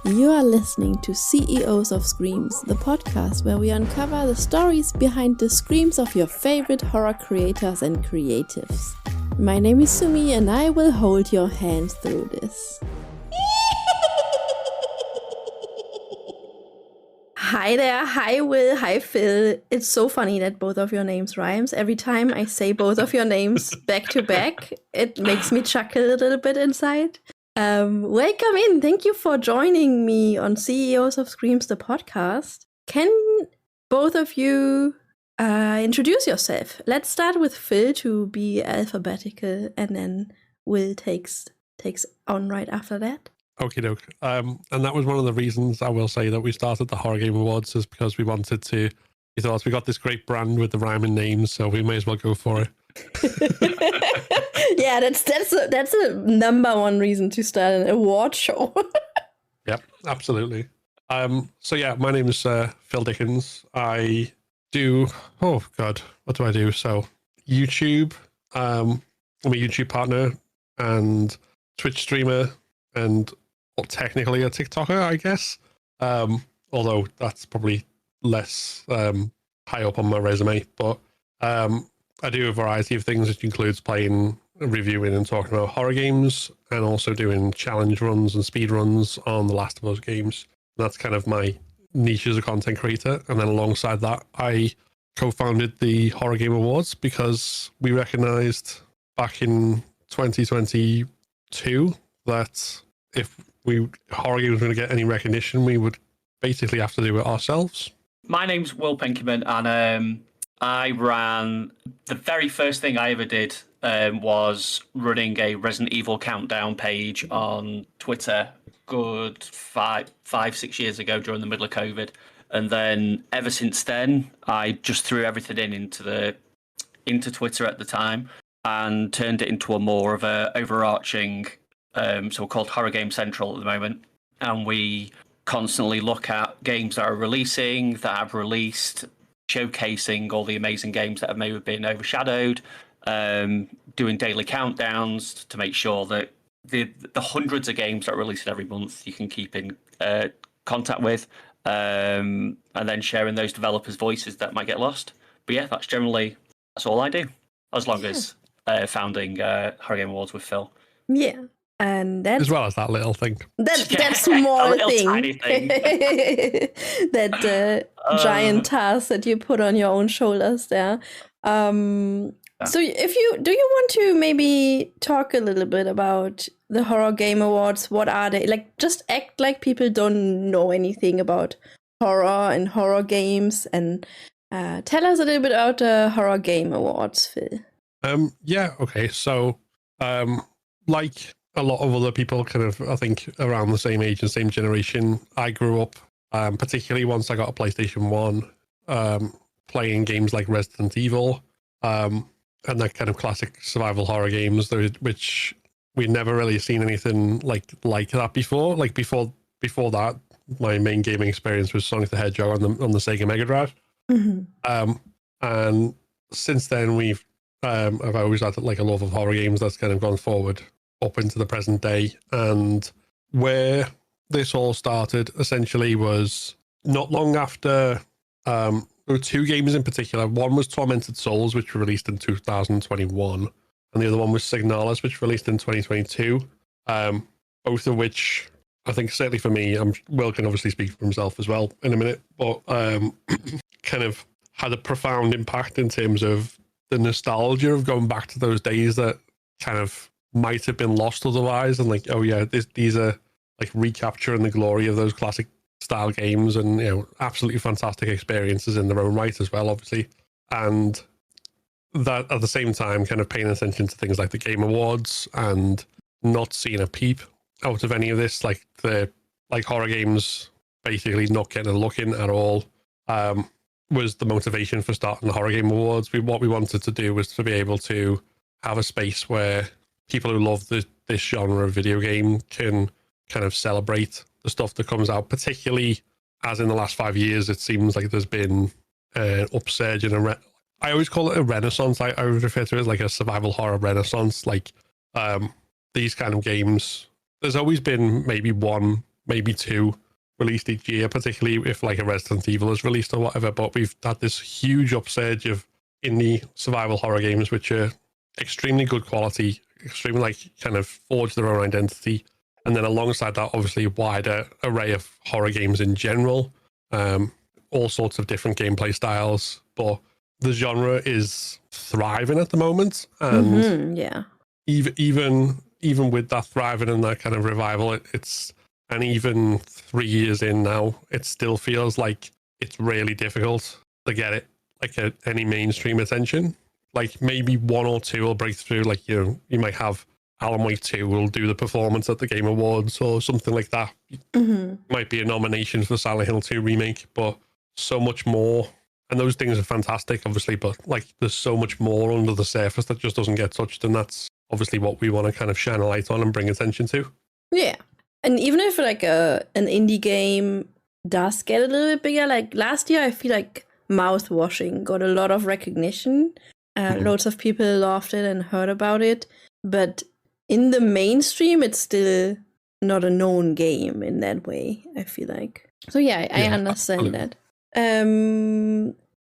You are listening to CEOs of Screams, the podcast where we uncover the stories behind the screams of your favorite horror creators and creatives. My name is Sumi and I will hold your hand through this. Hi there, hi Will, hi Phil. It's so funny that both of your names rhymes. Every time I say both of your names back to back, it makes me chuckle a little bit inside. Welcome in. Thank you for joining me on CEOs of Screams, the podcast. Can both of you introduce yourself? Let's start with Phil to be alphabetical, and then Will takes on right after that. Okie doke. And that was one of the reasons I will say that we started the Horror Game Awards, is because we wanted to. We thought we got this great brand with the rhyming names, so we may as well go for it. Yeah, that's a number one reason to start an award show. Yep, absolutely. So yeah, my name is Phil Dickens. I do what do I do? So YouTube. I'm a YouTube partner and Twitch streamer, and technically a TikToker, I guess. Although that's probably less high up on my resume, but I do a variety of things, which includes playing, reviewing, and talking about horror games, and also doing challenge runs and speed runs on the Last of Us games. That's kind of my niche as a content creator. And then alongside that, I co-founded the Horror Game Awards because we recognized back in 2022 that if horror games were going to get any recognition, we would basically have to do it ourselves. My name's Will Penkeyman, and I ran the very first thing I ever did was running a Resident Evil countdown page on Twitter. Good 5-6 years ago during the middle of COVID, and then ever since then, I just threw everything into Twitter at the time and turned it into a more of a overarching. So we're called Horror Game Central at the moment, and we constantly look at games that are releasing, that have released, showcasing all the amazing games that have maybe been overshadowed, doing daily countdowns to make sure that the hundreds of games that are released every month you can keep in contact with, and then sharing those developers' voices that might get lost. But yeah, that's all I do, as long as founding Horror Game Awards with Phil. Yeah. And that's, as well as that little thing. That small thing. Tiny thing. That giant task that you put on your own shoulders there. So do you want to maybe talk a little bit about the Horror Game Awards? What are they? Like, just act like people don't know anything about horror and horror games, and tell us a little bit about the Horror Game Awards, Phil. Yeah, okay. So like a lot of other people kind of, I think, around the same age and same generation, I grew up, particularly once I got a PlayStation 1, playing games like Resident Evil, and that kind of classic survival horror games, which we'd never really seen anything like that before. Like before that, my main gaming experience was Sonic the Hedgehog on the Sega Mega Drive. Mm-hmm. And since then, I've always had like a love of horror games that's kind of gone forward up into the present day. And where this all started essentially was not long after, there were two games in particular. One was Tormented Souls, which were released in 2021, and the other one was Signalis, which released in 2022. Both of which, I think, certainly for me, Will can obviously speak for himself as well in a minute, but kind of had a profound impact in terms of the nostalgia of going back to those days that kind of might have been lost otherwise, and like, oh yeah, these are like recapturing the glory of those classic style games, and absolutely fantastic experiences in their own right as well, obviously. And that at the same time kind of paying attention to things like the Game Awards and not seeing a peep out of any of this, like horror games basically not getting a look in at all, was the motivation for starting the Horror Game Awards. What we wanted to do was to be able to have a space where people who love this genre of video game can kind of celebrate the stuff that comes out, particularly as in the last 5 years, it seems like there's been an upsurge in I always call it a renaissance. I would refer to it as like a survival horror renaissance. Like these kind of games, there's always been maybe one maybe 2 released each year, particularly if like a Resident Evil is released or whatever. But we've had this huge upsurge of indie survival horror games, which are extremely good quality, extremely like kind of forge their own identity. And then alongside that, obviously, a wider array of horror games in general, all sorts of different gameplay styles. But the genre is thriving at the moment, and even with that thriving and that kind of revival, it's and even 3 years in now, it still feels like it's really difficult to get it like any mainstream attention. Like maybe 1 or 2 will break through. Like you might have Alan Wake 2 will do the performance at the Game Awards or something like that. Might be a nomination for Silent Hill 2 remake, but so much more. And those things are fantastic, obviously, but like there's so much more under the surface that just doesn't get touched, and that's obviously what we want to kind of shine a light on and bring attention to. Yeah. And even if like an indie game does get a little bit bigger, like last year I feel like Mouthwashing got a lot of recognition. Loads of people loved it and heard about it, but in the mainstream it's still not a known game in that way, I feel like. So yeah, I understand that.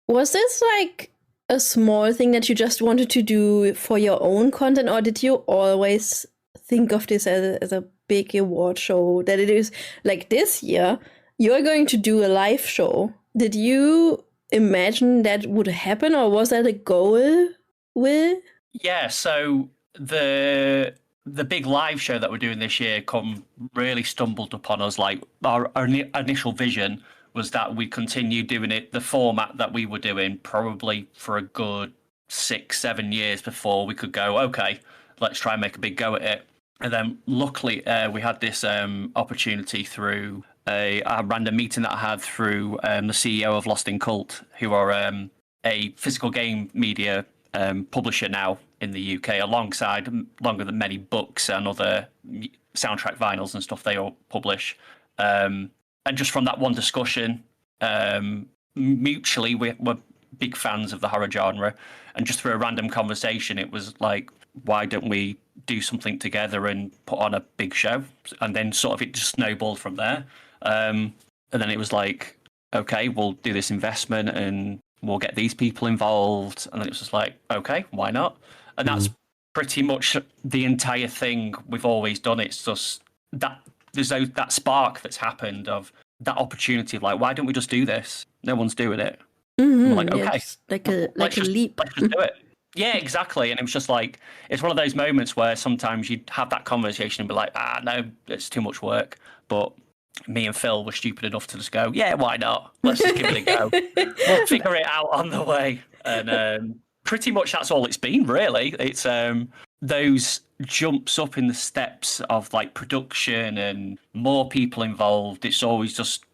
Was this like a small thing that you just wanted to do for your own content, or did you always think of this as a big award show that it is? Like this year you're going to do a live show. Did you imagine that would happen, or was that a goal, Will? Yeah, so the big live show that we're doing this year really stumbled upon us. Like our initial vision was that we continue doing it the format that we were doing probably for a good 6-7 years before we could go, okay, let's try and make a big go at it. And then luckily we had this opportunity through a random meeting that I had through the CEO of Lost in Cult, who are a physical game media publisher now in the UK, alongside longer than many books and other soundtrack vinyls and stuff they all publish. And just from that one discussion, mutually, we're big fans of the horror genre. And just through a random conversation, it was like, why don't we do something together and put on a big show? And then sort of it just snowballed from there. And then it was like, okay, we'll do this investment and we'll get these people involved. And then it was just like, okay, why not? And that's pretty much the entire thing we've always done. It's just that there's that spark that's happened of that opportunity of like, why don't we just do this? No one's doing it. We're like, okay, like a leap. Let's just do it. Yeah, exactly. And it was just like, it's one of those moments where sometimes you'd have that conversation and be like, no, it's too much work. But me and Phil were stupid enough to just go, yeah, why not? Let's just give it a go. We'll figure it out on the way. And pretty much that's all it's been, really. It's those jumps up in the steps of like production and more people involved. It's always just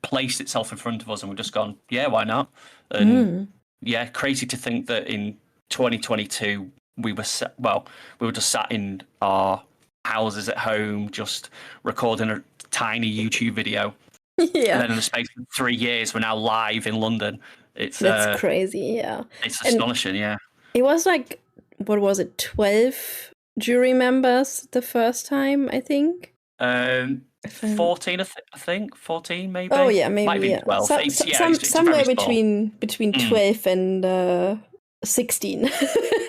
placed itself in front of us, and we've just gone, yeah, why not? And yeah, crazy to think that in 2022 we were just sat in our houses at home, just recording a tiny YouTube video. Yeah. And then in the space of 3 years, we're now live in London. That's crazy. Yeah. It's astonishing. Yeah. It was like, what was it? 12 jury members the first time, I think. 14, I think. 14, maybe. Oh yeah, maybe. Might be 12. It's somewhere between 12 and 16.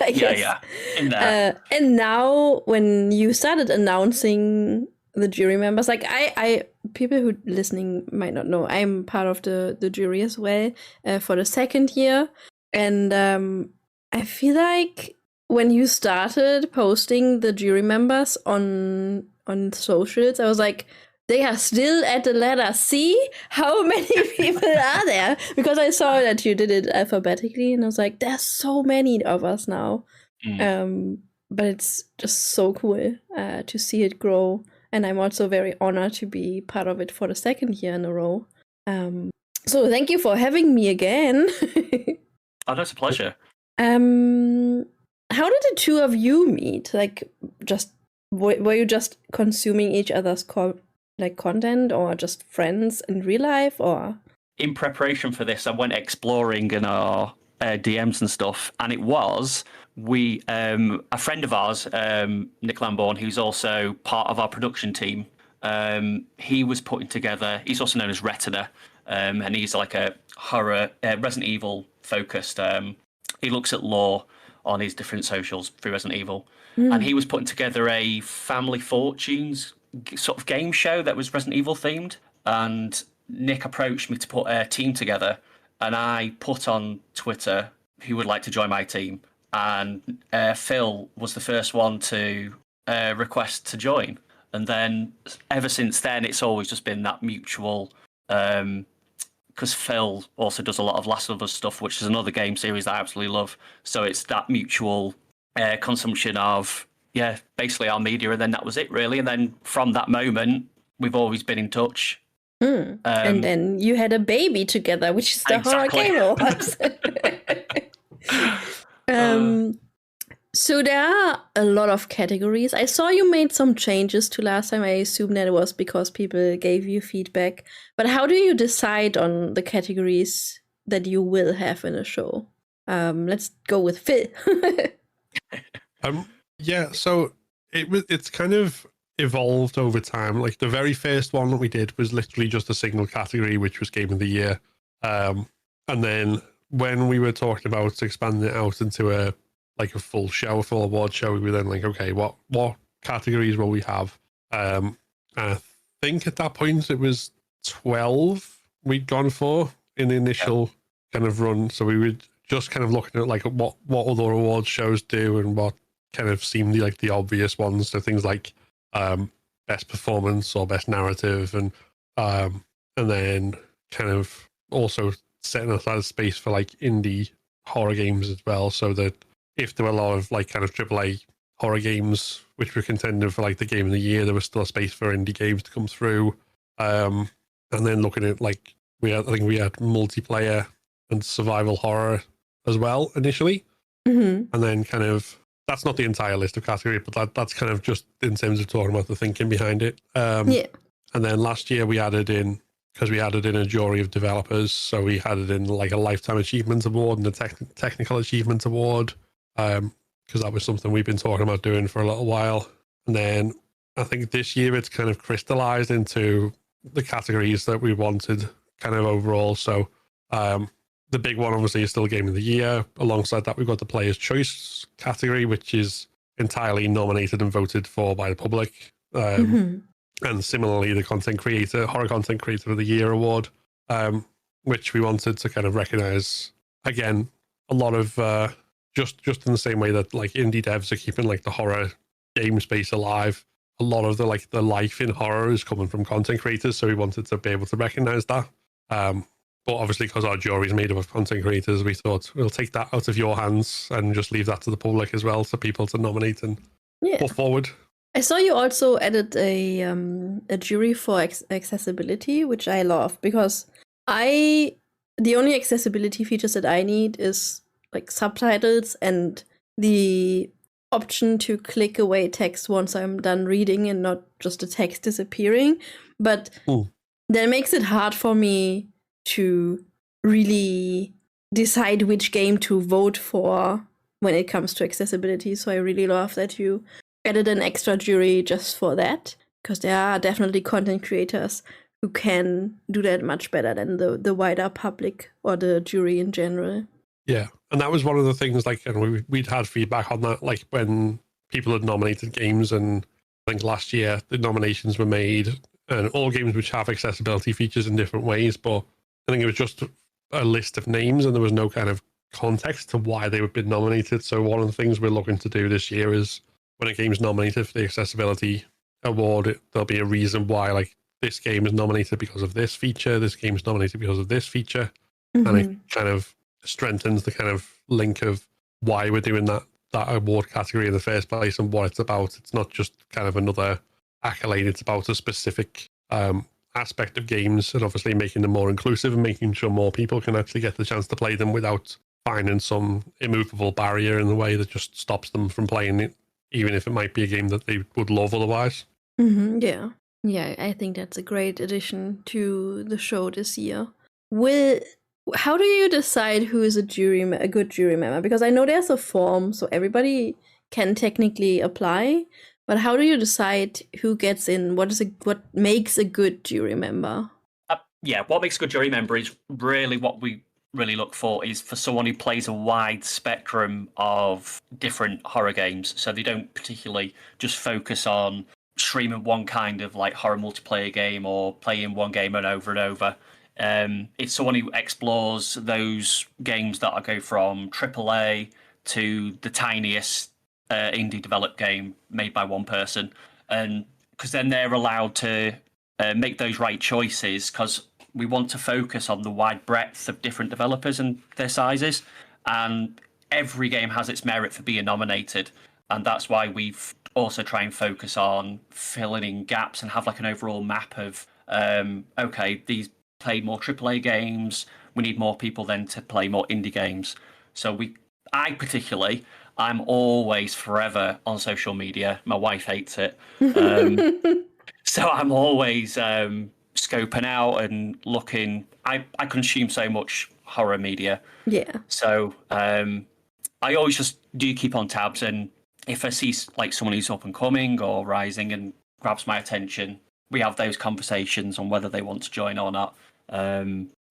I guess. Yeah. In there. And now, when you started announcing the jury members, like I people who listening might not know, I'm part of the jury as well for the second year, and I feel like when you started posting the jury members on socials, I was like, they are still at the letter C? How many people are there? Because I saw that you did it alphabetically, and I was like, there's so many of us now. But it's just so cool to see it grow. And I'm also very honored to be part of it for the second year in a row. So thank you for having me again. Oh, that's a pleasure. How did the two of you meet? Like, just were you just consuming each other's content, or just friends in real life, or? In preparation for this, I went exploring in our DMs and stuff, and it was a friend of ours, Nick Lambourne, who's also part of our production team. He was putting together. He's also known as Retina, and he's like a horror Resident Evil focused. He looks at lore on his different socials through Resident Evil, and he was putting together a Family Fortunes sort of game show that was Resident Evil themed. And Nick approached me to put a team together, and I put on Twitter who would like to join my team, and Phil was the first one to request to join. And then ever since then, it's always just been that mutual, because Phil also does a lot of Last of Us stuff, which is another game series that I absolutely love. So it's that mutual consumption of, basically our media, and then that was it, really. And then from that moment, we've always been in touch. And then you had a baby together, which is the Horror Game Awards. So there are a lot of categories. I saw you made some changes to last time. I assume that it was because people gave you feedback. But how do you decide on the categories that you will have in a show? Let's go with Phil. So it's kind of evolved over time. Like the very first one that we did was literally just a single category, which was Game of the Year. And then when we were talking about expanding it out into a full show, a full award show, we were then like, okay, what categories will we have? And I think at that point it was 12 we'd gone for in the initial kind of run. So we were just kind of looking at like what other awards shows do and what kind of seemed like the obvious ones. So things like best performance or best narrative, and then kind of also setting aside a space for like indie horror games as well, so that if there were a lot of like kind of AAA horror games which were contending for like the Game of the Year, there was still a space for indie games to come through. And then looking at like I think we had multiplayer and survival horror as well initially, and then kind of that's not the entire list of categories, but that's kind of just in terms of talking about the thinking behind it. And then last year we added in a jury of developers, so we added in like a Lifetime Achievement Award and a Technical Achievement Award, because that was something we've been talking about doing for a little while. And then I think this year it's kind of crystallized into the categories that we wanted kind of overall. So the big one obviously is still Game of the Year. Alongside that, we've got the Player's Choice category, which is entirely nominated and voted for by the public. And similarly, the Horror Content Creator of the Year award, which we wanted to kind of recognize, again, a lot of just in the same way that like indie devs are keeping like the horror game space alive. A lot of the life in horror is coming from content creators, so we wanted to be able to recognize that. But obviously, because our jury is made up of content creators, we thought we'll take that out of your hands and just leave that to the public as well, for people to nominate and put forward. I saw you also added a jury for accessibility, which I love, because the only accessibility features that I need is like subtitles and the option to click away text once I'm done reading and not just the text disappearing. But that makes it hard for me to really decide which game to vote for when it comes to accessibility. So I really love that you added an extra jury just for that, because there are definitely content creators who can do that much better than the wider public or the jury in general. Yeah, and that was one of the things, like, and we'd had feedback on that, like when people had nominated games, and I think last year the nominations were made, and all games which have accessibility features in different ways, but I think it was just a list of names and there was no kind of context to why they had been nominated. So one of the things we're looking to do this year is when a game's nominated for the accessibility award, there'll be a reason why, like, this game is nominated because of this feature, this game is nominated because of this feature, and it kind of strengthens the kind of link of why we're doing that award category in the first place and what it's about. It's not just kind of another accolade, it's about a specific aspect of games, and obviously making them more inclusive and making sure more people can actually get the chance to play them without finding some immovable barrier in the way that just stops them from playing it, even if it might be a game that they would love otherwise. Yeah, I think that's a great addition to the show this year. How do you decide who is a good jury member? Because I know there's a form, so everybody can technically apply. But how do you decide who gets in? What makes a good jury member? What makes a good jury member is really what we really look for is for someone who plays a wide spectrum of different horror games. So they don't particularly just focus on streaming one kind of like horror multiplayer game or playing one game and over. It's someone who explores those games that go from AAA to the tiniest indie developed game made by one person, and because then they're allowed to make those right choices, because we want to focus on the wide breadth of different developers and their sizes, and every game has its merit for being nominated, and that's why we've also try and focus on filling in gaps and have like an overall map of okay, these play more AAA games, we need more people then to play more indie games. So I'm always forever on social media. My wife hates it. So I'm always scoping out and looking. I consume so much horror media. Yeah. So I always just do keep on tabs, and if I see like someone who's up and coming or rising and grabs my attention, we have those conversations on whether they want to join or not.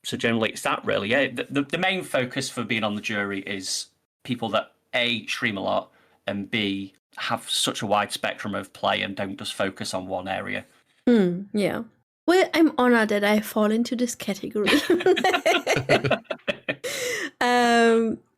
So generally it's that really. Yeah. The main focus for being on the jury is people that A, stream a lot, and B, have such a wide spectrum of play and don't just focus on one area. Yeah. Well, I'm honored that I fall into this category.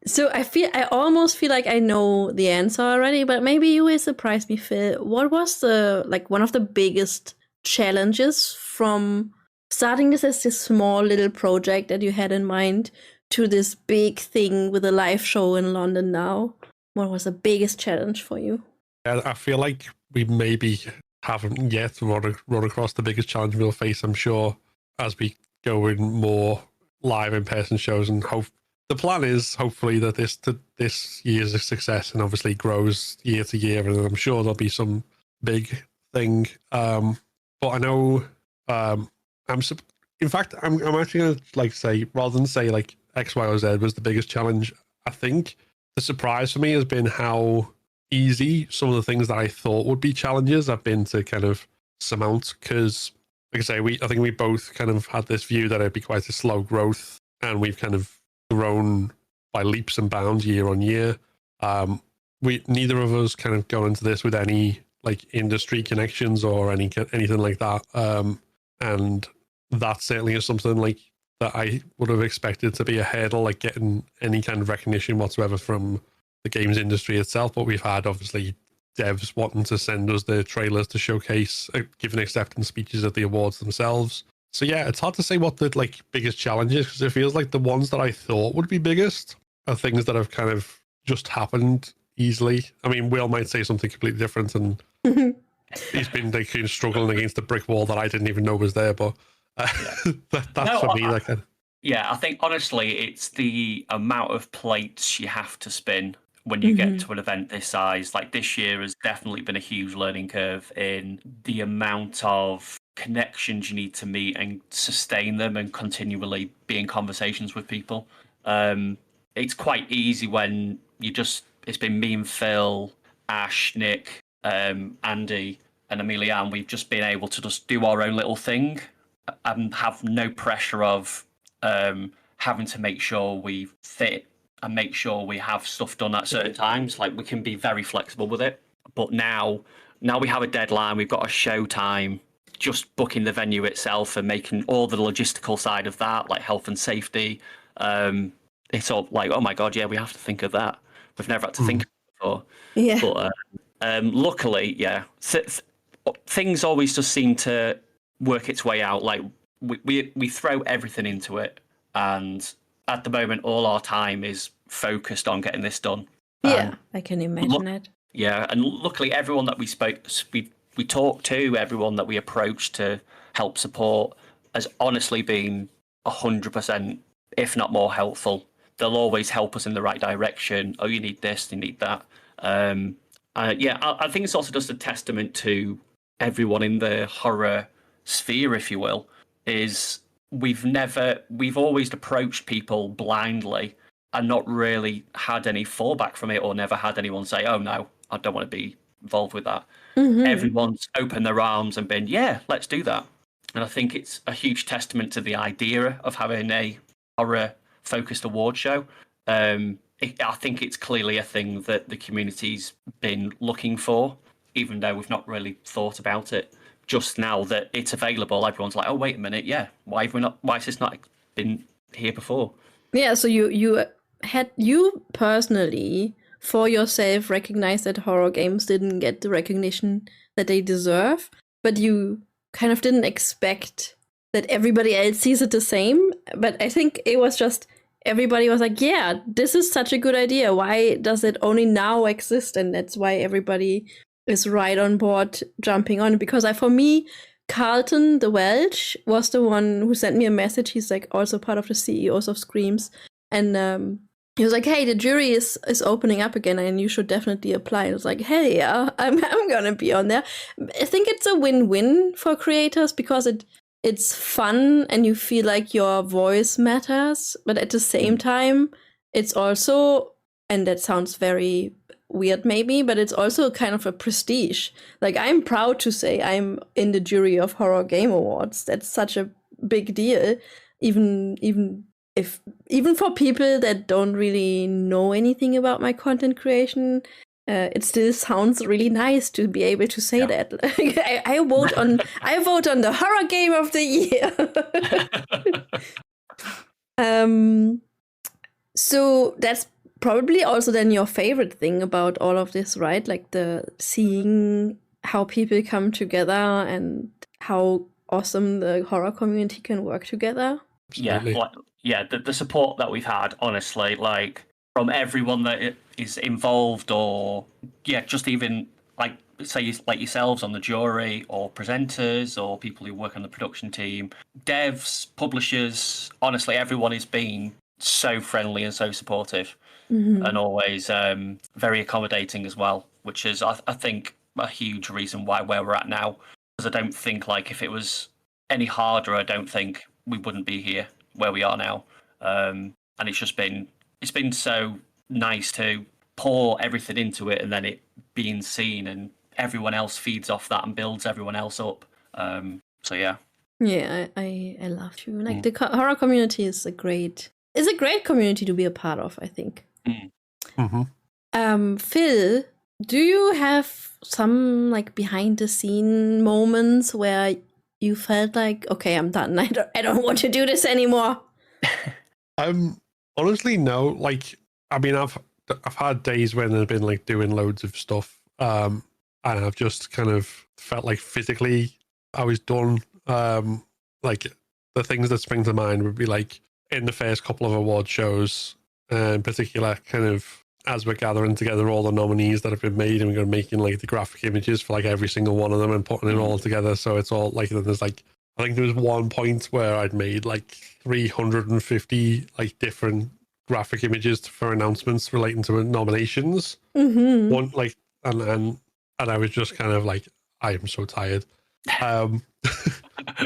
So I almost feel like I know the answer already, but maybe you will surprise me, Phil. What was one of the biggest challenges from starting this as this small little project that you had in mind to this big thing with a live show in London now? What was the biggest challenge for you? I feel like we maybe haven't yet run across the biggest challenge we'll face, I'm sure, as we go in more live in-person shows. And the plan is hopefully that this year's a success and obviously grows year to year, and I'm sure there'll be some big thing. But I know I'm actually going to say, rather than say like X, Y, or Z was the biggest challenge, I think the surprise for me has been how easy some of the things that I thought would be challenges have been to kind of surmount. Because, like I say, I think we both kind of had this view that it'd be quite a slow growth, and we've kind of grown by leaps and bounds year on year. Neither of us kind of go into this with any like industry connections or anything like that. And that certainly is something like that I would have expected to be a hurdle, like getting any kind of recognition whatsoever from the games industry itself. But we've had obviously devs wanting to send us their trailers to showcase, giving acceptance speeches at the awards themselves. So yeah, it's hard to say what the biggest challenge is, because it feels like the ones that I thought would be biggest are things that have kind of just happened easily. I mean, Will might say something completely different, and he's been struggling against a brick wall that I didn't even know was there. But that's for me. I think honestly, it's the amount of plates you have to spin when you get to an event this size. Like this year has definitely been a huge learning curve in the amount of connections you need to meet and sustain them and continually be in conversations with people. It's quite easy when it's been me and Phil, Ash, Nick, Andy and Amelia, and we've just been able to just do our own little thing and have no pressure of having to make sure we fit and make sure we have stuff done at certain times. Like, we can be very flexible with it. But now we have a deadline, we've got a show time, just booking the venue itself and making all the logistical side of that, like health and safety. It's all like, oh my God, yeah, we have to think of that. We've never had to think of it before. Yeah. But luckily, yeah, things always just seem to work its way out. Like we throw everything into it, and at the moment, all our time is focused on getting this done. Yeah, I can imagine it. Yeah, and luckily, everyone that we talked to, everyone that we approached to help support, has honestly been 100%, if not more, helpful. They'll always help us in the right direction. Oh, you need this, you need that. I think it's also just a testament to everyone in the horror sphere, if you will, is we've always approached people blindly and not really had any fallback from it, or never had anyone say, oh no, I don't want to be involved with that. everyone's opened their arms and been, yeah, let's do that. And I think it's a huge testament to the idea of having a horror-focused award show. I think it's clearly a thing that the community's been looking for, even though we've not really thought about it. Just now that it's available, everyone's like, oh, wait a minute, yeah, why has this not been here before? Yeah, so you personally, for yourself, recognized that horror games didn't get the recognition that they deserve, but you kind of didn't expect that everybody else sees it the same. But I think it was just everybody was like, yeah, this is such a good idea. Why does it only now exist? And that's why everybody is right on board jumping on. Because for me, Carlton the Welsh was the one who sent me a message. He's like also part of the CEOs of Screams. And he was like, hey, the jury is opening up again and you should definitely apply. I was like, hey, yeah, I'm going to be on there. I think it's a win-win for creators because it's fun and you feel like your voice matters. But at the same time, it's also, and that sounds very weird maybe, but it's also kind of a prestige. Like, I'm proud to say I'm in the jury of Horror Game Awards. That's such a big deal. Even for people that don't really know anything about my content creation, it still sounds really nice to be able to say that. I vote on the horror game of the year. So that's probably also then your favorite thing about all of this, right? Like the seeing how people come together and how awesome the horror community can work together. Yeah, the support that we've had, honestly, like from everyone that is involved, or just even like say like yourselves on the jury, or presenters, or people who work on the production team, devs, publishers. Honestly, everyone has been so friendly and so supportive, and always very accommodating as well, which is I think a huge reason why where we're at now. Because I don't think like if it was any harder, I don't think we wouldn't be here where we are now. And it's been so nice to pour everything into it and then it being seen and everyone else feeds off that and builds everyone else up. So yeah. Yeah, I love you. Like the horror community is a great community to be a part of, I think. Phil, do you have some like behind the scene moments where you felt like, okay, I'm done. I don't want to do this anymore? Honestly, no. Like, I mean, I've had days when I've been like doing loads of stuff, and I've just kind of felt like physically I was done. Like the things that spring to mind would be like in the first couple of award shows, in particular, kind of as we're gathering together all the nominees that have been made, and we're making like the graphic images for like every single one of them and putting it all together. So it's all like, there's like, I think there was one point where I'd made like 350 like different graphic images for announcements relating to nominations. One like, and I was just kind of like, I am so tired. But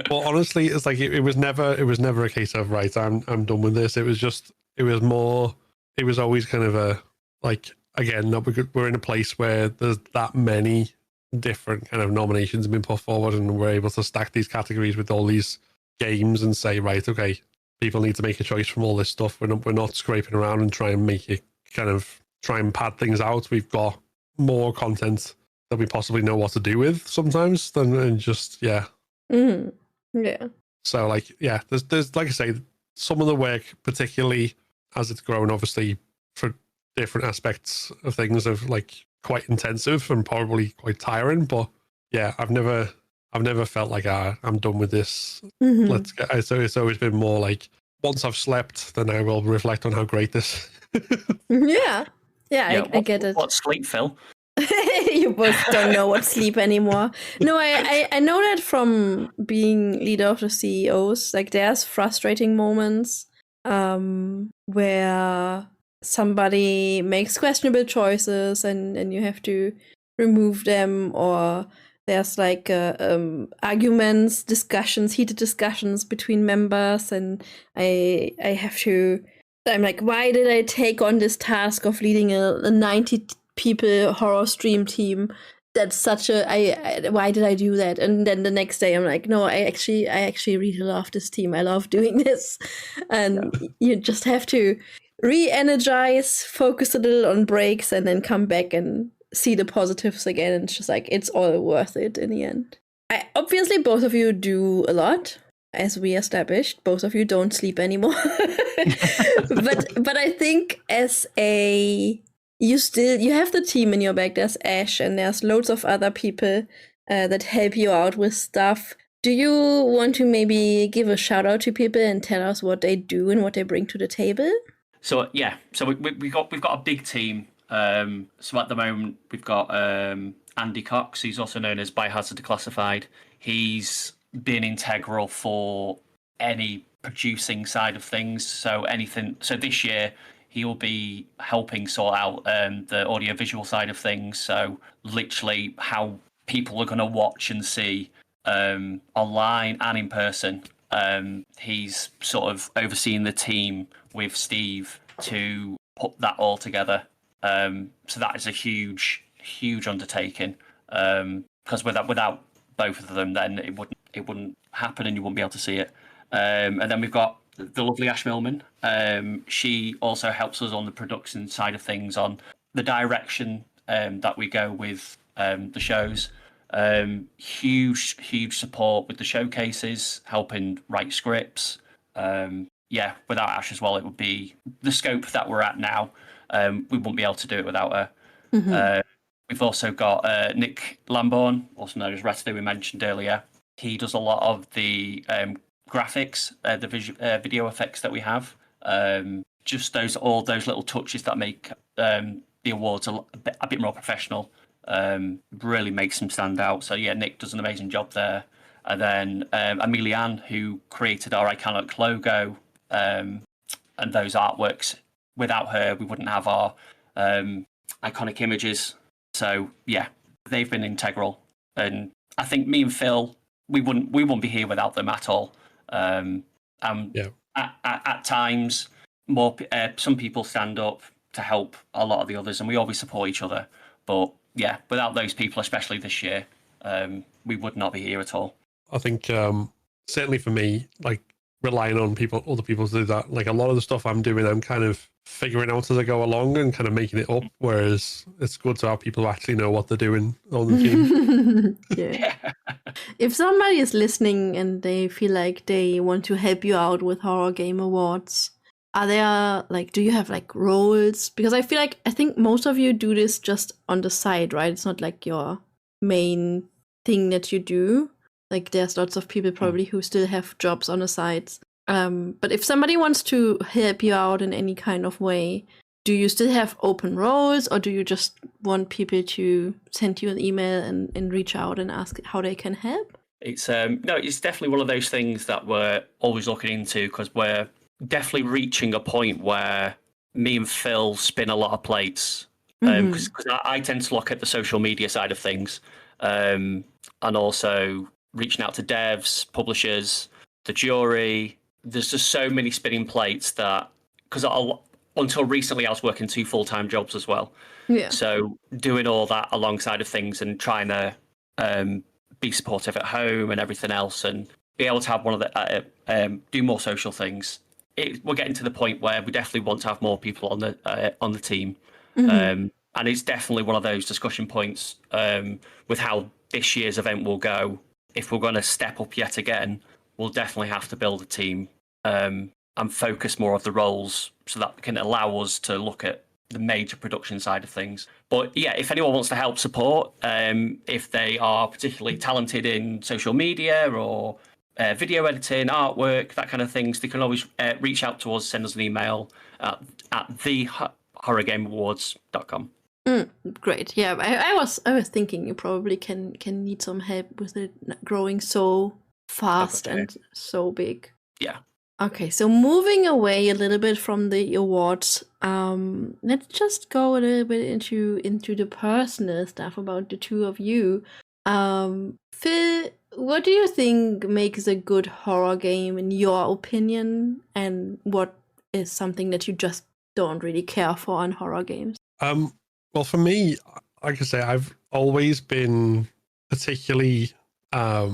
honestly, it's like it was never a case of right, I'm done with this. It was always kind of a like, again, we're in a place where there's that many different kind of nominations have been put forward, and we're able to stack these categories with all these games and say, right, okay, people need to make a choice from all this stuff. We're not scraping around and try and pad things out. We've got more content that we possibly know what to do with sometimes than just yeah. So like there's like I say, some of the work, particularly as it's grown, obviously for different aspects of things, of like quite intensive and probably quite tiring. But yeah, I've never felt like I'm done with this. Let's get. So it's always been more like, once I've slept, then I will reflect on how great this. I get it. What's sleep, Phil? You both don't know what sleep anymore. No, I know that from being leader of the CEOs. Like, there's frustrating moments where somebody makes questionable choices and you have to remove them, or there's like arguments, heated discussions between members, and I'm like, why did I take on this task of leading a 90 people horror stream team? that's such a why did I do that? And then the next day I'm like, no, I actually really love this team. I love doing this. And you just have to re-energize, focus a little on breaks, and then come back and see the positives again. And it's just like, it's all worth it in the end. Obviously both of you do a lot, as we established. Both of you don't sleep anymore. but I think as you have the team in your back. There's Ash and there's loads of other people that help you out with stuff. Do you want to maybe give a shout out to people and tell us what they do and what they bring to the table? So we've got a big team. So at the moment we've got Andy Cox, who's also known as Biohazard Declassified. He's been integral for any producing side of things. So this year he'll be helping sort out the audio-visual side of things. So literally how people are going to watch and see online and in person. He's sort of overseeing the team with Steve to put that all together. So that is a huge undertaking. Because without both of them, then it wouldn't happen, and you wouldn't be able to see it. And then we've got the lovely Ash Millman. She also helps us on the production side of things, on the direction that we go with the shows. Huge support with the showcases, helping write scripts. Without Ash as well, it would be the scope that we're at now. We wouldn't be able to do it without her. Mm-hmm. We've also got Nick Lambourne, also known as Reto, we mentioned earlier. He does a lot of the graphics, the video effects that we have. Just all those little touches that make the awards a bit more professional. Really makes them stand out. So yeah, Nick does an amazing job there. And then Amelia-Ann, who created our Iconic logo and those artworks. Without her, we wouldn't have our iconic images. So yeah, they've been integral. And I think me and Phil, we wouldn't be here without them at all. At times, some people stand up to help a lot of the others, and we always support each other. But yeah, without those people, especially this year, we would not be here at all. I think certainly for me, like relying on other people to do that, like a lot of the stuff I'm doing, I'm kind of figuring out as I go along and kind of making it up. Whereas it's good to have people who actually know what they're doing on the team. Yeah. If somebody is listening and they feel like they want to help you out with Horror Game Awards, do you have like roles? Because I think most of you do this just on the side, right? It's not like your main thing that you do. Like there's lots of people probably who still have jobs on the sides. But if somebody wants to help you out in any kind of way, do you still have open roles, or do you just want people to send you an email and reach out and ask how they can help? It's it's definitely one of those things that we're always looking into, because we're definitely reaching a point where me and Phil spin a lot of plates. Because I tend to look at the social media side of things, and also reaching out to devs, publishers, the jury. There's just so many spinning plates that, because until recently I was working 2 full-time jobs as well. Yeah. So doing all that alongside of things and trying to be supportive at home and everything else, and be able to have one of the do more social things. We're getting to the point where we definitely want to have more people on the team. Mm-hmm. And it's definitely one of those discussion points with how this year's event will go. If we're going to step up yet again, we'll definitely have to build a team and focus more of the roles so that can allow us to look at the major production side of things. But yeah, if anyone wants to help support, if they are particularly talented in social media or video editing, artwork, that kind of things, they can always reach out to us, send us an email at thehorrorgameawards.com. Great. Yeah, I was thinking you probably can need some help with it growing so fast and so big. Yeah. Okay, so moving away a little bit from the awards, let's just go a little bit into the personal stuff about the two of you. Phil, what do you think makes a good horror game in your opinion, and what is something that you just don't really care for in horror games? Well, for me, like I say, I've always been particularly a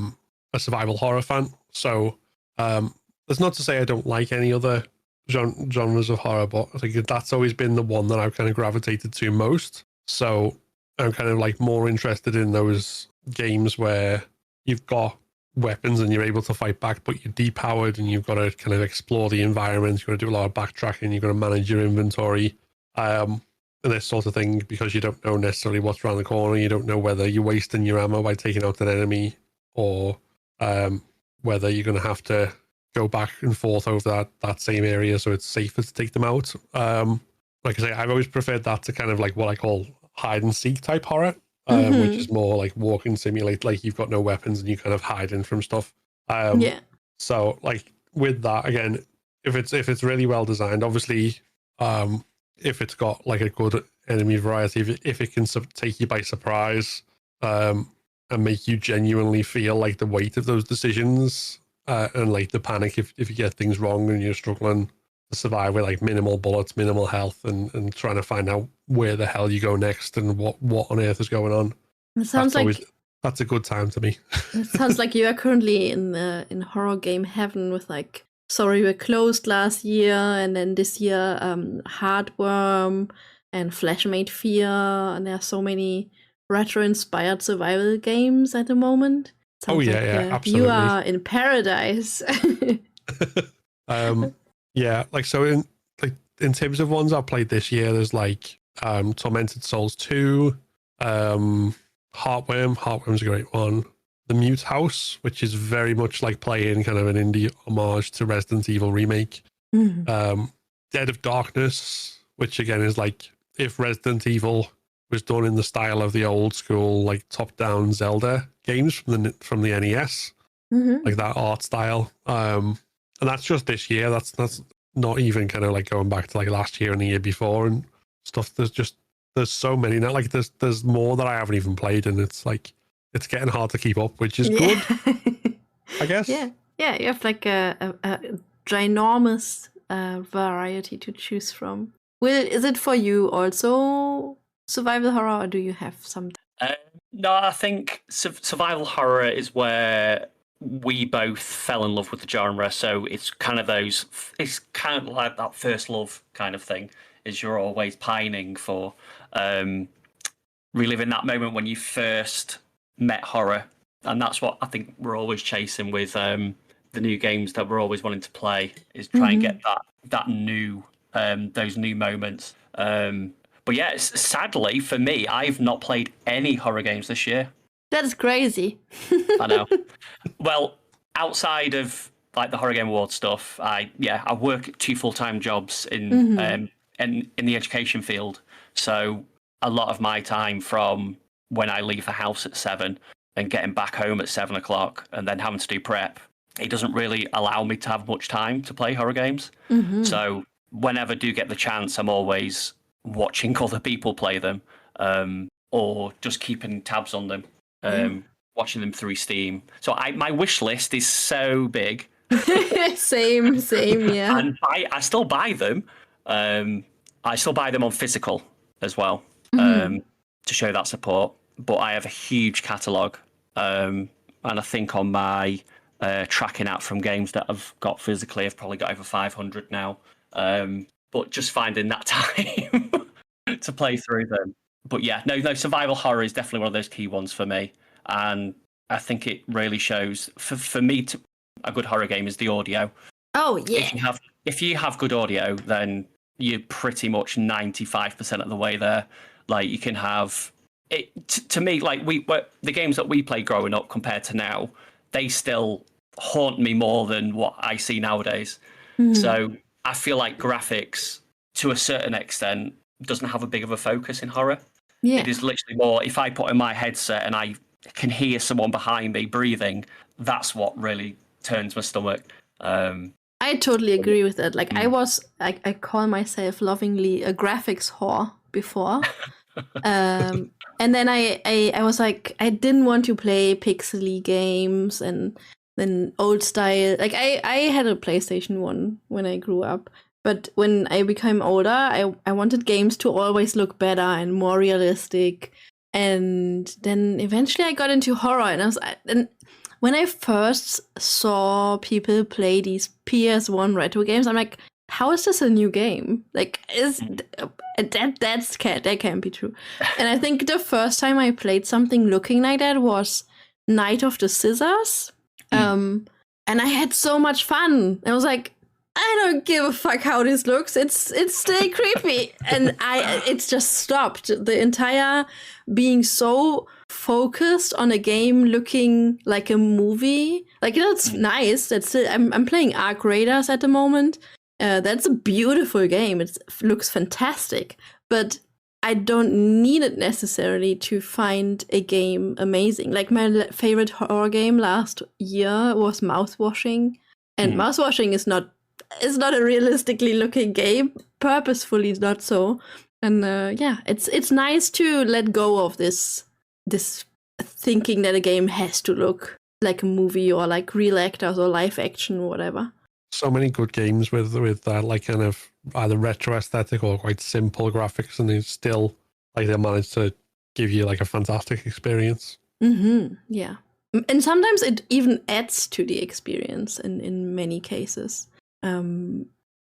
survival horror fan. So that's not to say I don't like any other genres of horror, but I think that's always been the one that I've kind of gravitated to most. So I'm kind of like more interested in those games where you've got weapons and you're able to fight back, but you're depowered and you've got to kind of explore the environment. You've got to do a lot of backtracking. You've got to manage your inventory. And this sort of thing, because you don't know necessarily what's around the corner. You don't know whether you're wasting your ammo by taking out an enemy, or whether you're going to have to go back and forth over that same area so it's safer to take them out. Like I say, I've always preferred that to kind of like what I call hide and seek type horror, which is more like walk and simulate, like you've got no weapons and you kind of hide in from stuff. So like with that, again, if it's really well designed, obviously, if it's got like a good enemy variety, if it can take you by surprise, and make you genuinely feel like the weight of those decisions, and like the panic if you get things wrong and you're struggling to survive with like minimal bullets, minimal health, and trying to find out where the hell you go next and what on earth is going on. It sounds that's a good time to me. It sounds like you are currently in horror game heaven with like Sorry We're Closed last year, and then this year Heartworm and Flashmade Fear, and there are so many retro-inspired survival games at the moment. Sounds absolutely. You are in paradise. Yeah, like so in terms of ones I've played this year, there's like Tormented Souls 2, Heartworm's a great one. The Mute House, which is very much like playing kind of an indie homage to Resident Evil remake. Dead of Darkness, which again is like if Resident Evil was done in the style of the old school like top-down Zelda games from the NES, like that art style. And that's just this year. That's not even kind of like going back to like last year and the year before and stuff. There's so many now. Like there's more that I haven't even played, and it's like it's getting hard to keep up, which is good, I guess. Yeah, you have like a ginormous variety to choose from. Will, is it for you also survival horror, or do you have some? No, I think survival horror is where we both fell in love with the genre. So it's kind of like that first love kind of thing. Is you're always pining for reliving that moment when you first met horror, and that's what I think we're always chasing with the new games that we're always wanting to play, is try and get that new those new moments. But yeah, sadly for me, I've not played any horror games this year. That is crazy. I know. Well, outside of like the Horror Game Awards stuff, I work 2 full-time jobs in the education field. So a lot of my time from when I leave the house at 7 and getting back home at 7 o'clock and then having to do prep, it doesn't really allow me to have much time to play horror games. So whenever I do get the chance, I'm always watching other people play them, or just keeping tabs on them, watching them through Steam. So my wish list is so big. same, yeah. And I still buy them. I still buy them on physical as well, to show that support. But I have a huge catalogue, and I think on my tracking out from games that I've got physically, I've probably got over 500 now. But just finding that time to play through them. But yeah, no, survival horror is definitely one of those key ones for me. And I think it really shows, for me, a good horror game is the audio. Oh, yeah. If you have good audio, then you're pretty much 95% of the way there. Like, you can have... to me, like, the games that we played growing up compared to now, they still haunt me more than what I see nowadays. So I feel like graphics, to a certain extent, doesn't have a big of a focus in horror. Yeah. It is literally more, if I put in my headset and I can hear someone behind me breathing, that's what really turns my stomach. I totally agree with that. Like, I call myself lovingly a graphics whore before. And then I was like, I didn't want to play pixely games and then old style. Like, I had a PlayStation 1 when I grew up. But when I became older, I wanted games to always look better and more realistic. And then eventually I got into horror, and when I first saw people play these PS1 retro games, I'm like, how is this a new game? Like, that can't be true. And I think the first time I played something looking like that was Night of the Scissors. And I had so much fun. I was like, I don't give a fuck how this looks. It's still creepy. And it's just stopped. The entire being so focused on a game looking like a movie. Like, that's nice. That's it. I'm playing Ark Raiders at the moment. That's a beautiful game. It looks fantastic. But I don't need it necessarily to find a game amazing. Like, my favorite horror game last year was Mouthwashing. And Mouthwashing is not a realistically looking game. Purposefully not so. And it's nice to let go of this thinking that a game has to look like a movie or like real actors or live action or whatever. So many good games with that like kind of either retro aesthetic or quite simple graphics, and it's still like they managed to give you like a fantastic experience. Yeah. And sometimes it even adds to the experience in many cases.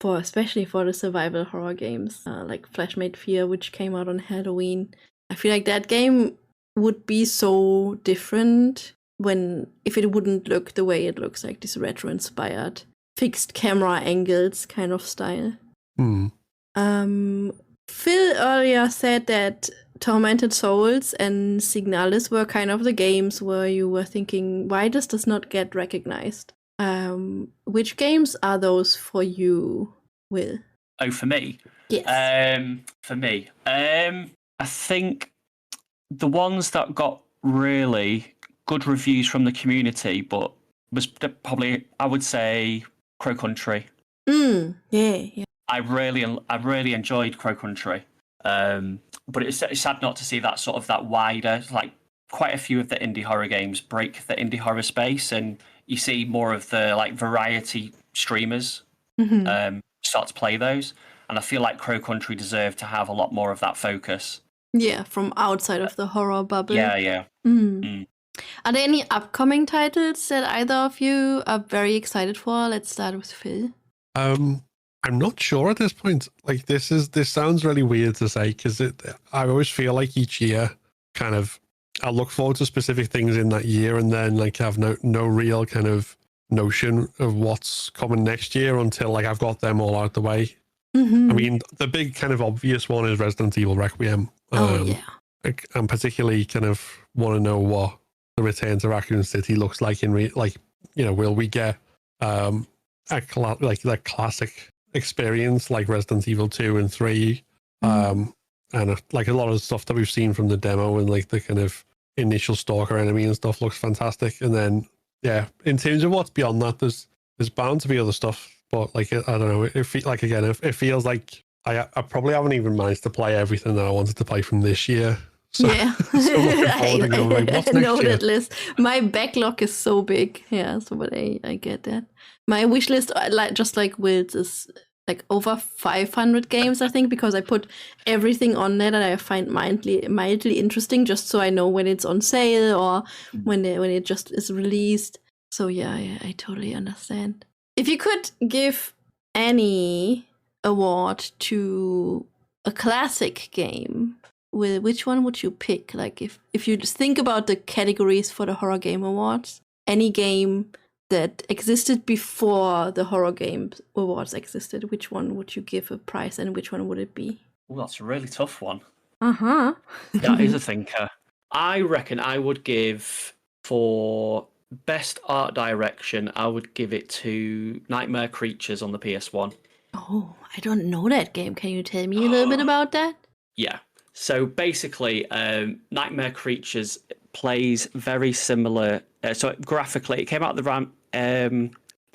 Especially for the survival horror games, like Flesh Made Fear, which came out on Halloween. I feel like that game would be so different if it wouldn't look the way it looks, like this retro-inspired fixed camera angles kind of style. Phil earlier said that Tormented Souls and Signalis were kind of the games where you were thinking, why does this not get recognized? Which games are those for you, Will? Oh, for me? Yes. For me, I think the ones that got really good reviews from the community, but was probably, I would say, Crow Country. Yeah. I really enjoyed Crow Country. But it's sad not to see that wider, like quite a few of the indie horror games break the indie horror space, and you see more of the like variety streamers start to play those. And I feel like Crow Country deserved to have a lot more of that focus. Yeah, from outside of the horror bubble. Yeah. Are there any upcoming titles that either of you are very excited for? Let's start with Phil. I'm not sure at this point. Like, this sounds really weird to say, because I always feel like each year kind of I look forward to specific things in that year, and then like have no real kind of notion of what's coming next year until like I've got them all out the way. I mean, the big kind of obvious one is Resident Evil Requiem. I'm particularly kind of want to know what the Return to Raccoon City looks like will we get that classic experience like Resident Evil 2 and 3, and like a lot of the stuff that we've seen from the demo and like the kind of initial stalker enemy and stuff looks fantastic. And then in terms of what's beyond that, there's bound to be other stuff, but like I don't know, it feels like I probably haven't even managed to play everything that I wanted to play from this year. So, so looking forward to what's next know year? that list. My backlog is so big. Yeah, so but I get that. My wish list, just like Will's, is like over 500 games, I think, because I put everything on there that I find mildly interesting, just so I know when it's on sale or when it just is released. So yeah, I totally understand. If you could give any award to a classic game, which one would you pick? Like if you just think about the categories for the Horror Game Awards, any game that existed before the Horror Game Awards existed, which one would you give a prize and which one would it be? Oh, that's a really tough one. That is a thinker. I reckon I would give, for best art direction, I would give it to Nightmare Creatures on the PS1. Oh, I don't know that game. Can you tell me a little bit about that? Yeah. So basically, Nightmare Creatures plays very similar. So graphically, it came out the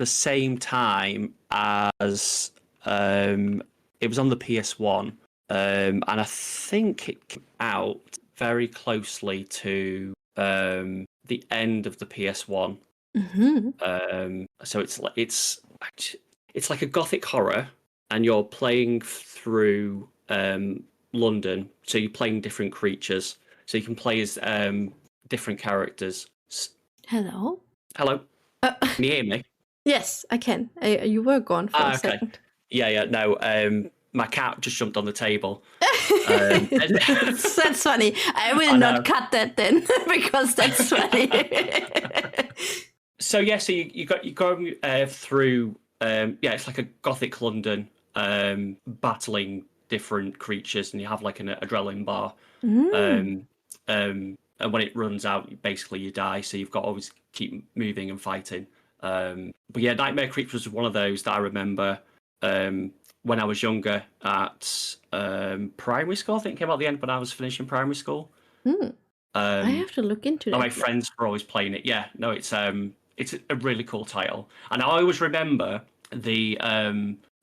same time as it was on the PS1, and I think it came out very closely to the end of the PS1. So it's like a gothic horror, and you're playing through London, so you're playing different creatures. so you can play as different characters. Hello? Hello, can you hear me? Yes, I can. You were gone for a second. Yeah. No, my cat just jumped on the table. That's funny. I will not cut that then because that's funny. So you go through. It's like a gothic London, battling different creatures, and you have like an adrenaline bar. And when it runs out, basically you die. So you've got to always keep moving and fighting. But yeah, Nightmare Creatures was one of those that I remember when I was younger at primary school. I think it came out at the end when I was finishing primary school. I have to look into that. My friends were always playing it. Yeah, no, it's a really cool title, and I always remember the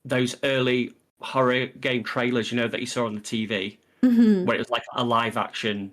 those early horror game trailers, that you saw on the TV, where it was like a live action.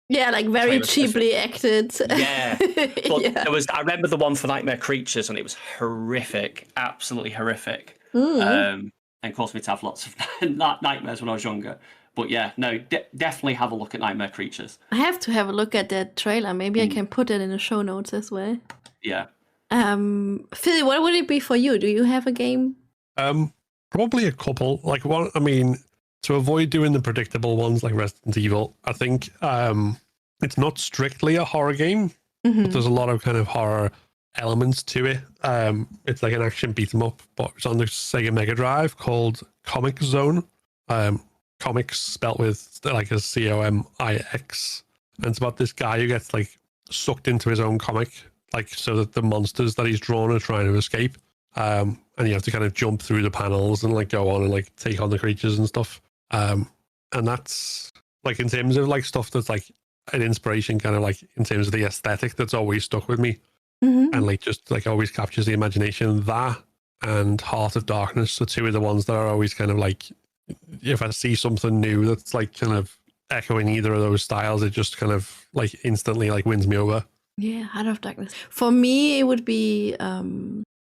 Like very cheaply acted. Yeah, but there was. I remember the one for Nightmare Creatures, and it was horrific, absolutely horrific. And caused me to have lots of nightmares when I was younger. But yeah, no, definitely have a look at Nightmare Creatures. I have to have a look at that trailer. Maybe I can put it in the show notes as well. Yeah. Philly, what would it be for you? Do you have a game? Probably a couple. Like one, I mean, to avoid doing the predictable ones like Resident Evil, I think it's not strictly a horror game, but there's a lot of kind of horror elements to it. It's like an action beat 'em up, but it's on the Sega Mega Drive called Comic Zone. Comics spelt with like a Comix, and it's about this guy who gets like sucked into his own comic, like so that the monsters that he's drawn are trying to escape. And you have to kind of jump through the panels and like go on and like take on the creatures and stuff. And that's like in terms of like stuff that's like an inspiration, kind of like in terms of the aesthetic that's always stuck with me, and like just like always captures the imagination. That and Heart of Darkness are two of the ones that are always kind of like, if I see something new that's like kind of echoing either of those styles, it just kind of like instantly like wins me over. Yeah, Heart of Darkness. For me, it would be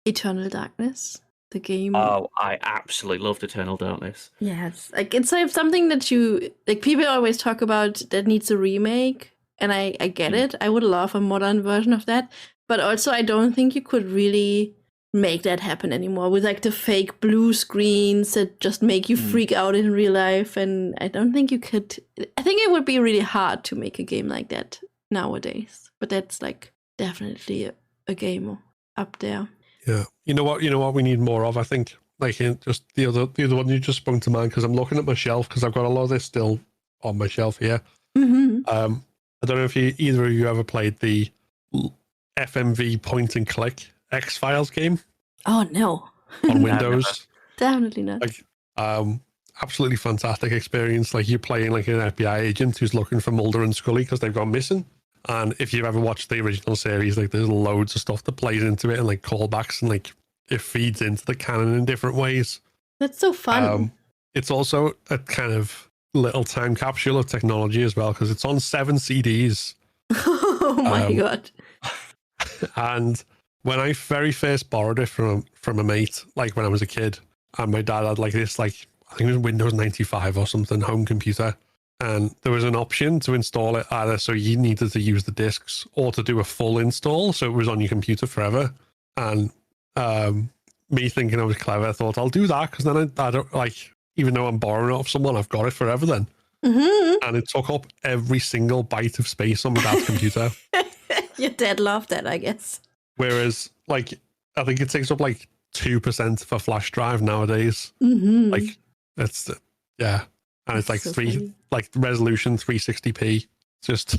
Eternal Darkness, the game. Oh, I absolutely loved Eternal Darkness. Yes, like it's like something that you like. People always talk about that needs a remake, and I get it. I would love a modern version of that, but also I don't think you could really make that happen anymore with like the fake blue screens that just make you freak out in real life. And I don't think you could. I think it would be really hard to make a game like that nowadays. But that's like definitely a game up there. Yeah, you know what we need more of. I think like just the other one you just sprung to mind, because I'm looking at my shelf because I've got a lot of this still on my shelf here. I don't know if either of you ever played the FMV point and click X-Files game. Oh no. On Windows. Definitely not. Like absolutely fantastic experience. Like you're playing like an FBI agent who's looking for Mulder and Scully because they've gone missing. And if you've ever watched the original series, like there's loads of stuff that plays into it and like callbacks, and like it feeds into the canon in different ways. That's so fun. It's also a kind of little time capsule of technology as well, because it's on 7 CDs. Oh my god. And when I very first borrowed it from a mate, like when I was a kid, and my dad had like this, like I think it was Windows 95 or something, home computer, and there was an option to install it either so you needed to use the discs or to do a full install, so it was on your computer forever. And me thinking I was clever, I thought I'll do that because then I don't like, even though I'm borrowing it off someone, I've got it forever then. And it took up every single byte of space on my dad's computer. Your dad loved that, I guess. Whereas, like, I think it takes up like 2% of a flash drive nowadays. Like, it's yeah, and it's like so like resolution 360p. Just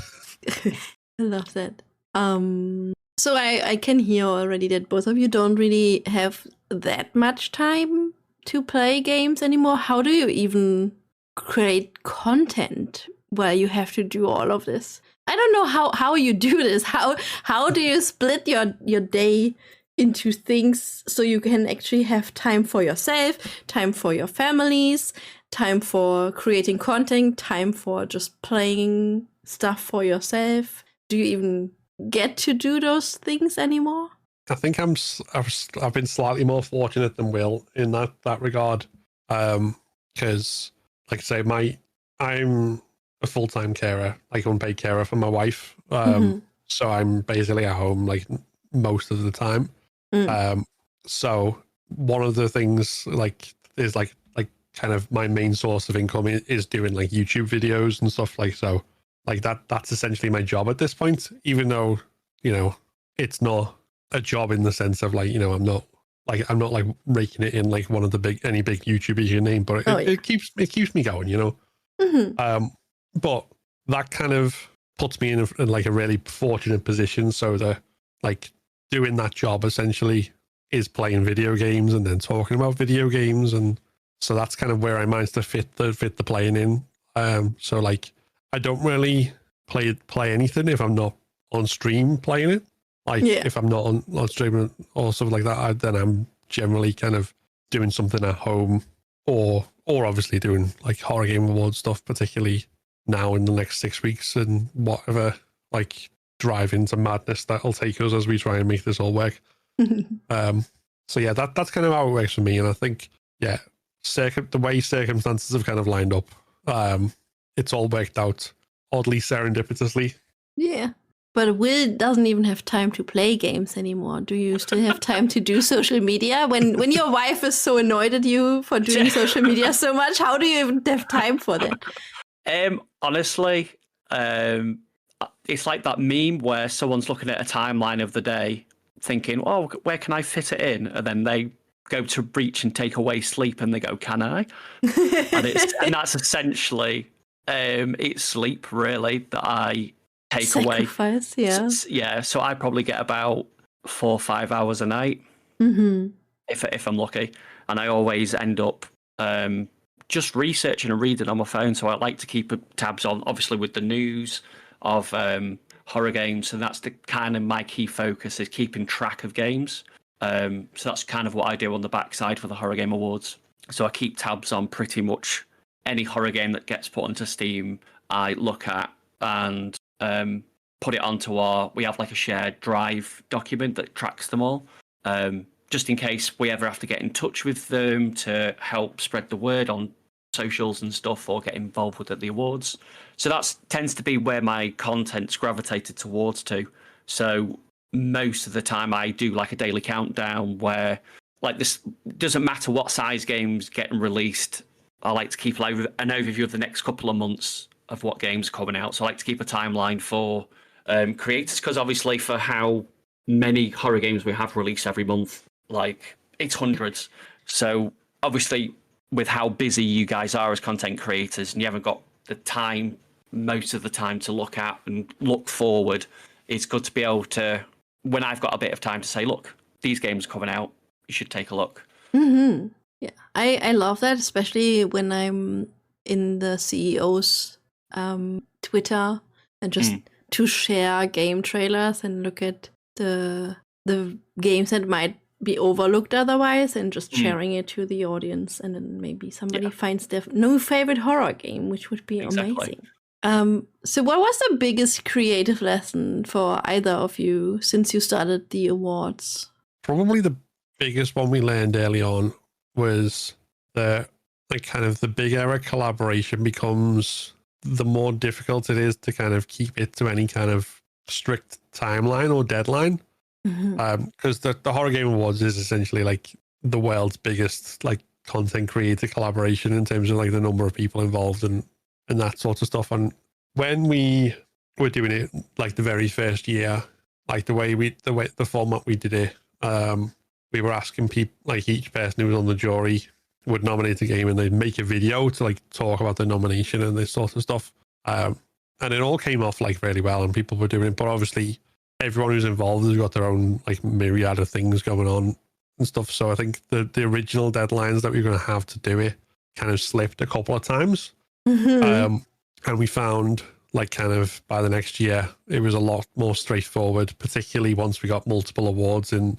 I love that. So I can hear already that both of you don't really have that much time to play games anymore. How do you even create content while you have to do all of this? I don't know how you do this. How do you split your day into things so you can actually have time for yourself, time for your families, time for creating content, time for just playing stuff for yourself? Do you even get to do those things anymore? I think I've been slightly more fortunate than Will in that regard, because like I say, I'm a full-time carer, like unpaid carer for my wife. So I'm basically at home like most of the time. So one of the things like is like kind of my main source of income is doing like YouTube videos and stuff like so. Like that's essentially my job at this point, even though, you know, it's not a job in the sense of like, you know, I'm not like raking it in like one of the any big YouTubers you name, but it keeps me going, you know. But that kind of puts me in like a really fortunate position, so that like doing that job essentially is playing video games and then talking about video games, and so that's kind of where I managed to fit the playing in. So like I don't really play anything if I'm not on stream playing it. Like if I'm not on stream or something like that, then I'm generally kind of doing something at home, or obviously doing like horror game award stuff, particularly now in the next 6 weeks and whatever like drive into madness that'll take us as we try and make this all work. So yeah, that's kind of how it works for me, and I think the way circumstances have kind of lined up, it's all worked out oddly serendipitously. Yeah. But Will doesn't even have time to play games anymore. Do you still have time to do social media? When your wife is so annoyed at you for doing social media so much, how do you even have time for that? Honestly, it's like that meme where someone's looking at a timeline of the day thinking, oh, where can I fit it in? And then they go to reach and take away sleep and they go, can I? and that's essentially it's sleep really that I take Sacrifice, away. So I probably get about 4 or 5 hours a night if I'm lucky, and I always end up just researching and reading on my phone. So I like to keep tabs on, obviously, with the news of horror games, and that's the kind of my key focus is keeping track of games. So that's kind of what I do on the backside for the Horror Game Awards. So I keep tabs on pretty much any horror game that gets put onto Steam. I look at and put it onto we have like a shared drive document that tracks them all, just in case we ever have to get in touch with them to help spread the word on socials and stuff, or get involved with at the awards. So that tends to be where my content's gravitated towards to. So most of the time I do like a daily countdown where like this doesn't matter what size games getting released. I like to keep like an overview of the next couple of months of what games are coming out. So I like to keep a timeline for creators, because obviously for how many horror games we have released every month, like it's hundreds. So obviously with how busy you guys are as content creators and you haven't got the time most of the time to look at and look forward, it's good to be able to, when I've got a bit of time, to say, look, these games are coming out, you should take a look. Yeah, I love that, especially when I'm in the CEO's Twitter and just to share game trailers and look at the games that might be overlooked otherwise, and just sharing it to the audience, and then maybe somebody finds their new favorite horror game, which would be amazing. So what was the biggest creative lesson for either of you since you started the awards? Probably the biggest one we learned early on was the bigger a collaboration becomes, the more difficult it is to kind of keep it to any kind of strict timeline or deadline. Because the Horror Game Awards is essentially like the world's biggest like content creator collaboration in terms of like the number of people involved and that sort of stuff. And when we were doing it like the very first year, like the format we did it, we were asking people, like each person who was on the jury would nominate a game and they'd make a video to like talk about the nomination and this sort of stuff. And it all came off like really well and people were doing it, but obviously everyone who's involved has got their own like myriad of things going on and stuff. So I think the original deadlines that we were going to have to do it kind of slipped a couple of times. And we found like kind of by the next year, it was a lot more straightforward, particularly once we got multiple awards in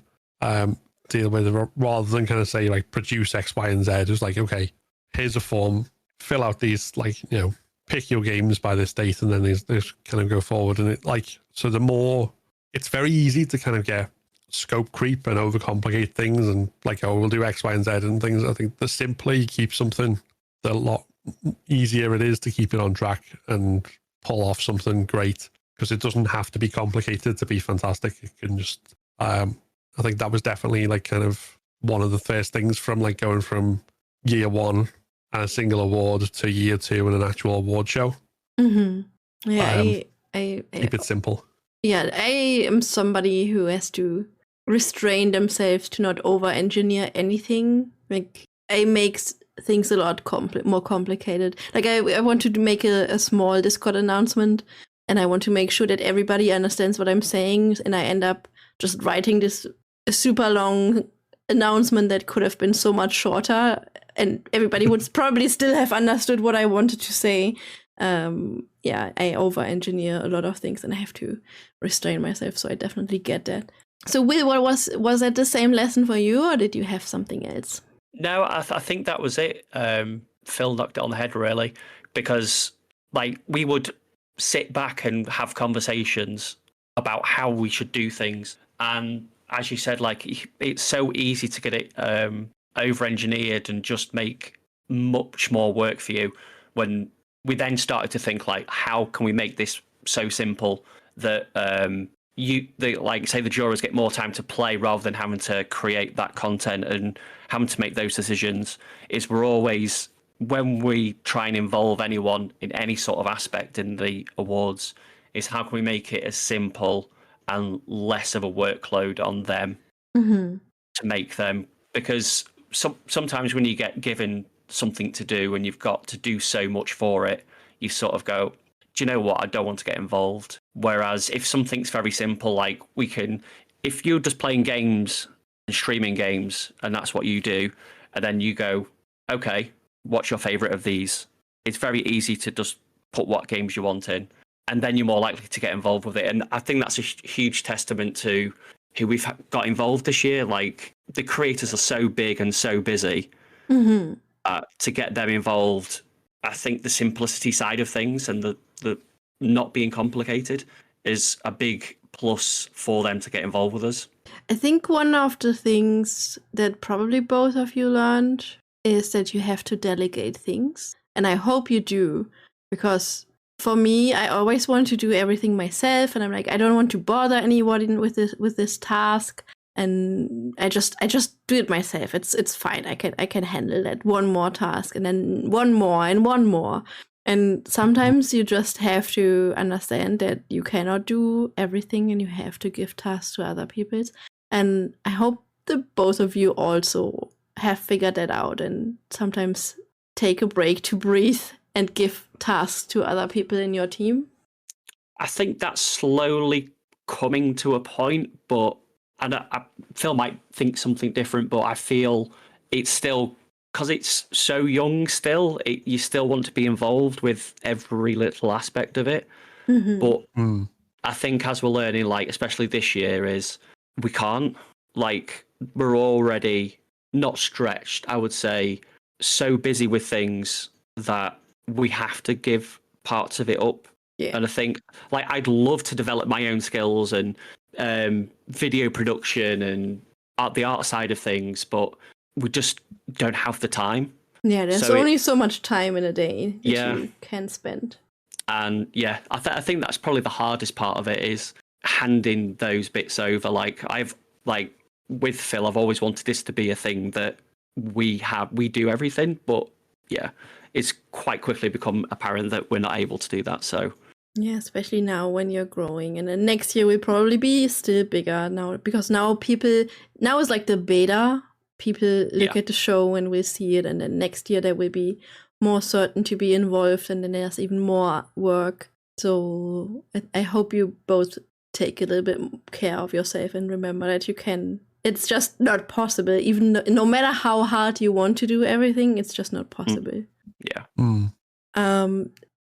deal with it, rather than kind of say like produce X, Y, and Z. It was like, okay, here's a form, fill out these, like, you know, pick your games by this date, and then there's kind of go forward. And it like, so the more, it's very easy to kind of get scope creep and overcomplicate things and like, oh, we'll do X, Y, and Z and things. I think the simpler you keep something, the lot easier it is to keep it on track and pull off something great, because it doesn't have to be complicated to be fantastic. It can just, I think that was definitely like kind of one of the first things from like going from year one and a single award to year two and an actual award show. Mm-hmm. Yeah, Keep it simple. Yeah, I am somebody who has to restrain themselves to not over-engineer anything. Like, I make things a lot more complicated. Like, I want to make a small Discord announcement, and I want to make sure that everybody understands what I'm saying, and I end up just writing this super long announcement that could have been so much shorter, and everybody would probably still have understood what I wanted to say. Yeah, I over-engineer a lot of things, and I have to restrain myself, so I definitely get that. So Will, was that the same lesson for you, or did you have something else? No, I think that was it. Phil knocked it on the head, really, because like we would sit back and have conversations about how we should do things, and as you said, like it's so easy to get it over-engineered and just make much more work for you. When we then started to think like, how can we make this so simple that like say the jurors get more time to play rather than having to create that content and having to make those decisions? Is we're always, when we try and involve anyone in any sort of aspect in the awards, is how can we make it as simple and less of a workload on them to make them, because sometimes when you get given something to do and you've got to do so much for it, you sort of go, do you know what, I don't want to get involved. Whereas if something's very simple, like if you're just playing games and streaming games and that's what you do, and then you go, okay, what's your favorite of these? It's very easy to just put what games you want in, and then you're more likely to get involved with it. And I think that's a huge testament to who we've got involved this year. Like, the creators are so big and so busy. To get them involved, I think the simplicity side of things and the not being complicated is a big plus for them to get involved with us. I think one of the things that probably both of you learned is that you have to delegate things. And I hope you do, because for me, I always want to do everything myself, and I'm like, I don't want to bother anyone with this task. And I just do it myself. It's fine. I can handle that. One more task, and then one more, and one more. And sometimes you just have to understand that you cannot do everything, and you have to give tasks to other people. And I hope that both of you also have figured that out, and sometimes take a break to breathe and give tasks to other people in your team. I think that's slowly coming to a point, but and Phil might think something different, but I feel it's still, because it's so young still, you still want to be involved with every little aspect of it. But I think as we're learning, like especially this year, is we can't. Like, we're already not stretched, I would say, so busy with things that we have to give parts of it up. Yeah. And I think, like, I'd love to develop my own skills and video production and the art side of things, but we just don't have the time. Yeah, there's only so much time in a day that you can spend. And yeah, I think that's probably the hardest part of it, is handing those bits over. Like, with Phil, I've always wanted this to be a thing that we do everything, but yeah, it's quite quickly become apparent that we're not able to do that. So yeah, especially now when you're growing, and then next year will probably be still bigger now, because now is like the beta. People look at the show and will see it, and then next year there will be more certain to be involved, and then there's even more work. So I hope you both take a little bit care of yourself and remember that you can. It's just not possible. Even no matter how hard you want to do everything, it's just not possible. Yeah.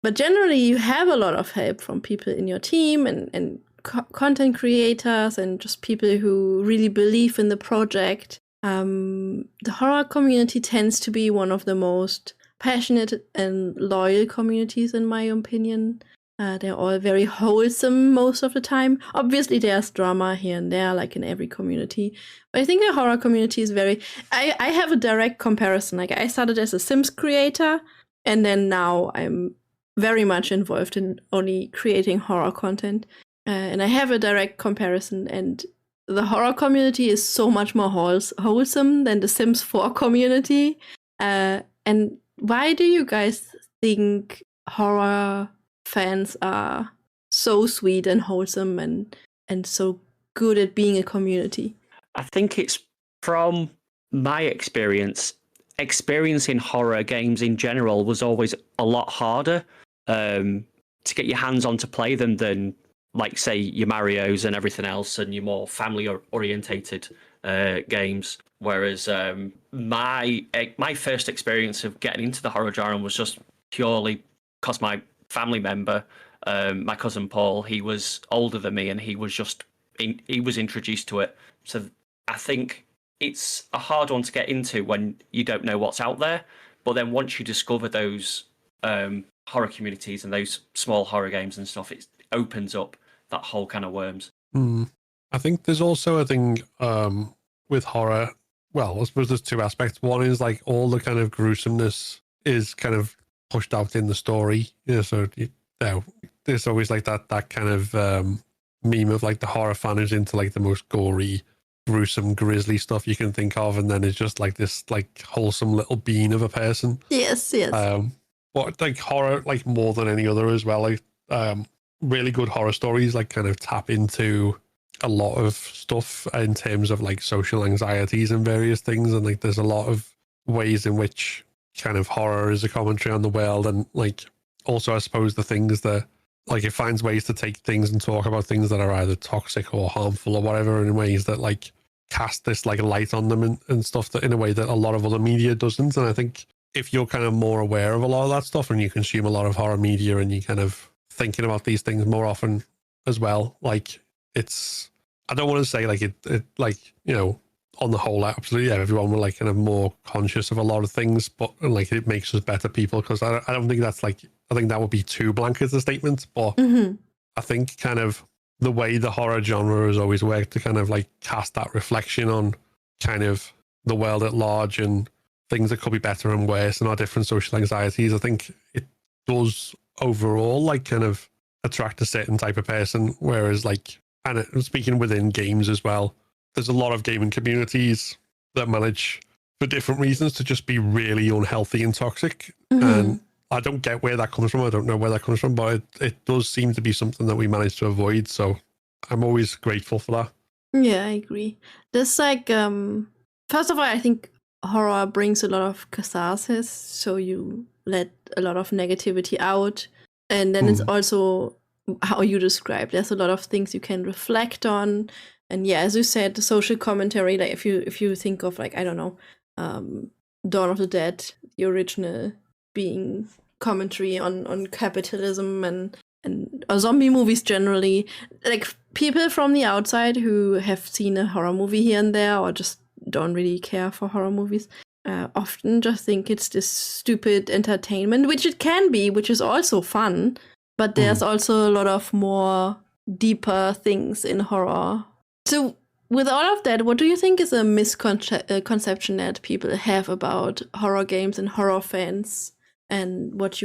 But generally, you have a lot of help from people in your team and content creators and just people who really believe in the project. The horror community tends to be one of the most passionate and loyal communities, in my opinion. They're all very wholesome most of the time. Obviously, there's drama here and there, like in every community. But I think the horror community is very... I have a direct comparison. Like, I started as a Sims creator, And then now I'm very much involved in only creating horror content. And I have a direct comparison, and the horror community is so much more wholesome than the Sims 4 community. And why do you guys think horror fans are so sweet and wholesome and so good at being a community? I think it's from my experience. Experiencing horror games in general was always a lot harder to get your hands on to play them than, like, say, your Marios and everything else and your more family-orientated games. Whereas my first experience of getting into the horror genre was just purely because my family member, my cousin Paul, he was older than me and he was introduced to it. So I think it's a hard one to get into when you don't know what's out there. But then once you discover those horror communities and those small horror games and stuff, it opens up that whole kind of worms. I think there's also a thing with horror. Well, I suppose there's two aspects. One is like all the kind of gruesomeness is kind of pushed out in the story. So there's always like that kind of meme of like the horror fan is into like the most gory, gruesome, grisly stuff you can think of, and then it's just like this like wholesome little bean of a person. Yes. But like horror, like more than any other as well, like really good horror stories like kind of tap into a lot of stuff in terms of like social anxieties and various things, and like there's a lot of ways in which kind of horror is a commentary on the world, and like also I suppose the things that like it finds ways to take things and talk about things that are either toxic or harmful or whatever in ways that like cast this like light on them and stuff that in a way that a lot of other media doesn't. And I think if you're kind of more aware of a lot of that stuff and you consume a lot of horror media and you kind of thinking about these things more often as well, like it's, I don't want to say like it like, you know, on the whole, absolutely, yeah, everyone will like kind of more conscious of a lot of things, but like it makes us better people, because I don't think that's like, I think that would be too blanket a statement, but I think kind of the way the horror genre has always worked to kind of like cast that reflection on kind of the world at large and things that could be better and worse and our different social anxieties, I think it does overall like kind of attract a certain type of person. Whereas like, and speaking within games as well, there's a lot of gaming communities that manage for different reasons to just be really unhealthy and toxic. And I don't get where that comes from. I don't know where that comes from, but it does seem to be something that we manage to avoid. So I'm always grateful for that. Yeah, I agree. There's like, first of all, I think horror brings a lot of catharsis. So you let a lot of negativity out. And then it's also how you describe. There's a lot of things you can reflect on. And yeah, as you said, the social commentary, like if you think of like, I don't know, Dawn of the Dead, the original being commentary on capitalism and zombie movies generally, like people from the outside who have seen a horror movie here and there or just don't really care for horror movies often just think it's this stupid entertainment, which it can be, which is also fun, but there's also a lot of more deeper things in horror. So with all of that, what do you think is a misconception that people have about horror games and horror fans? And what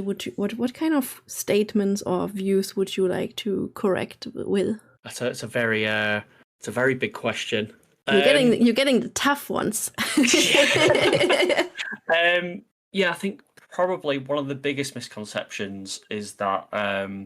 kind of statements or views would you like to correct with? It's a very big question. You're getting the tough ones. Yeah, I think probably one of the biggest misconceptions is that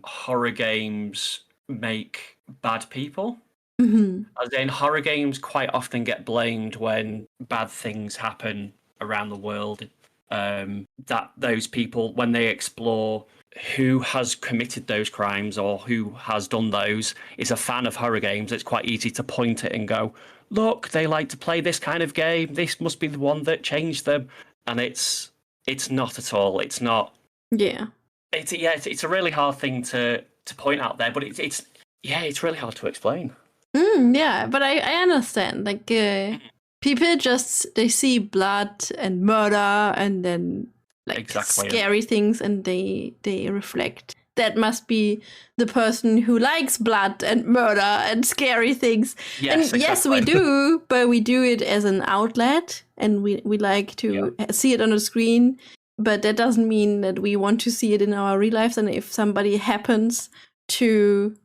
horror games make bad people. As in, horror games quite often get blamed when bad things happen around the world. That those people, when they explore who has committed those crimes or who has done those, is a fan of horror games, it's quite easy to point it and go, look, they like to play this kind of game. This must be the one that changed them. And it's not at all. It's not. Yeah. It's a really hard thing to point out there, but it's really hard to explain. Yeah, but I understand. Like people they see blood and murder and then like scary things, and they reflect. That must be the person who likes blood and murder and scary things. Yes, yes, we do, but we do it as an outlet, and we like to see it on the screen. but that doesn't mean that we want to see it in our real lives. And if somebody happens to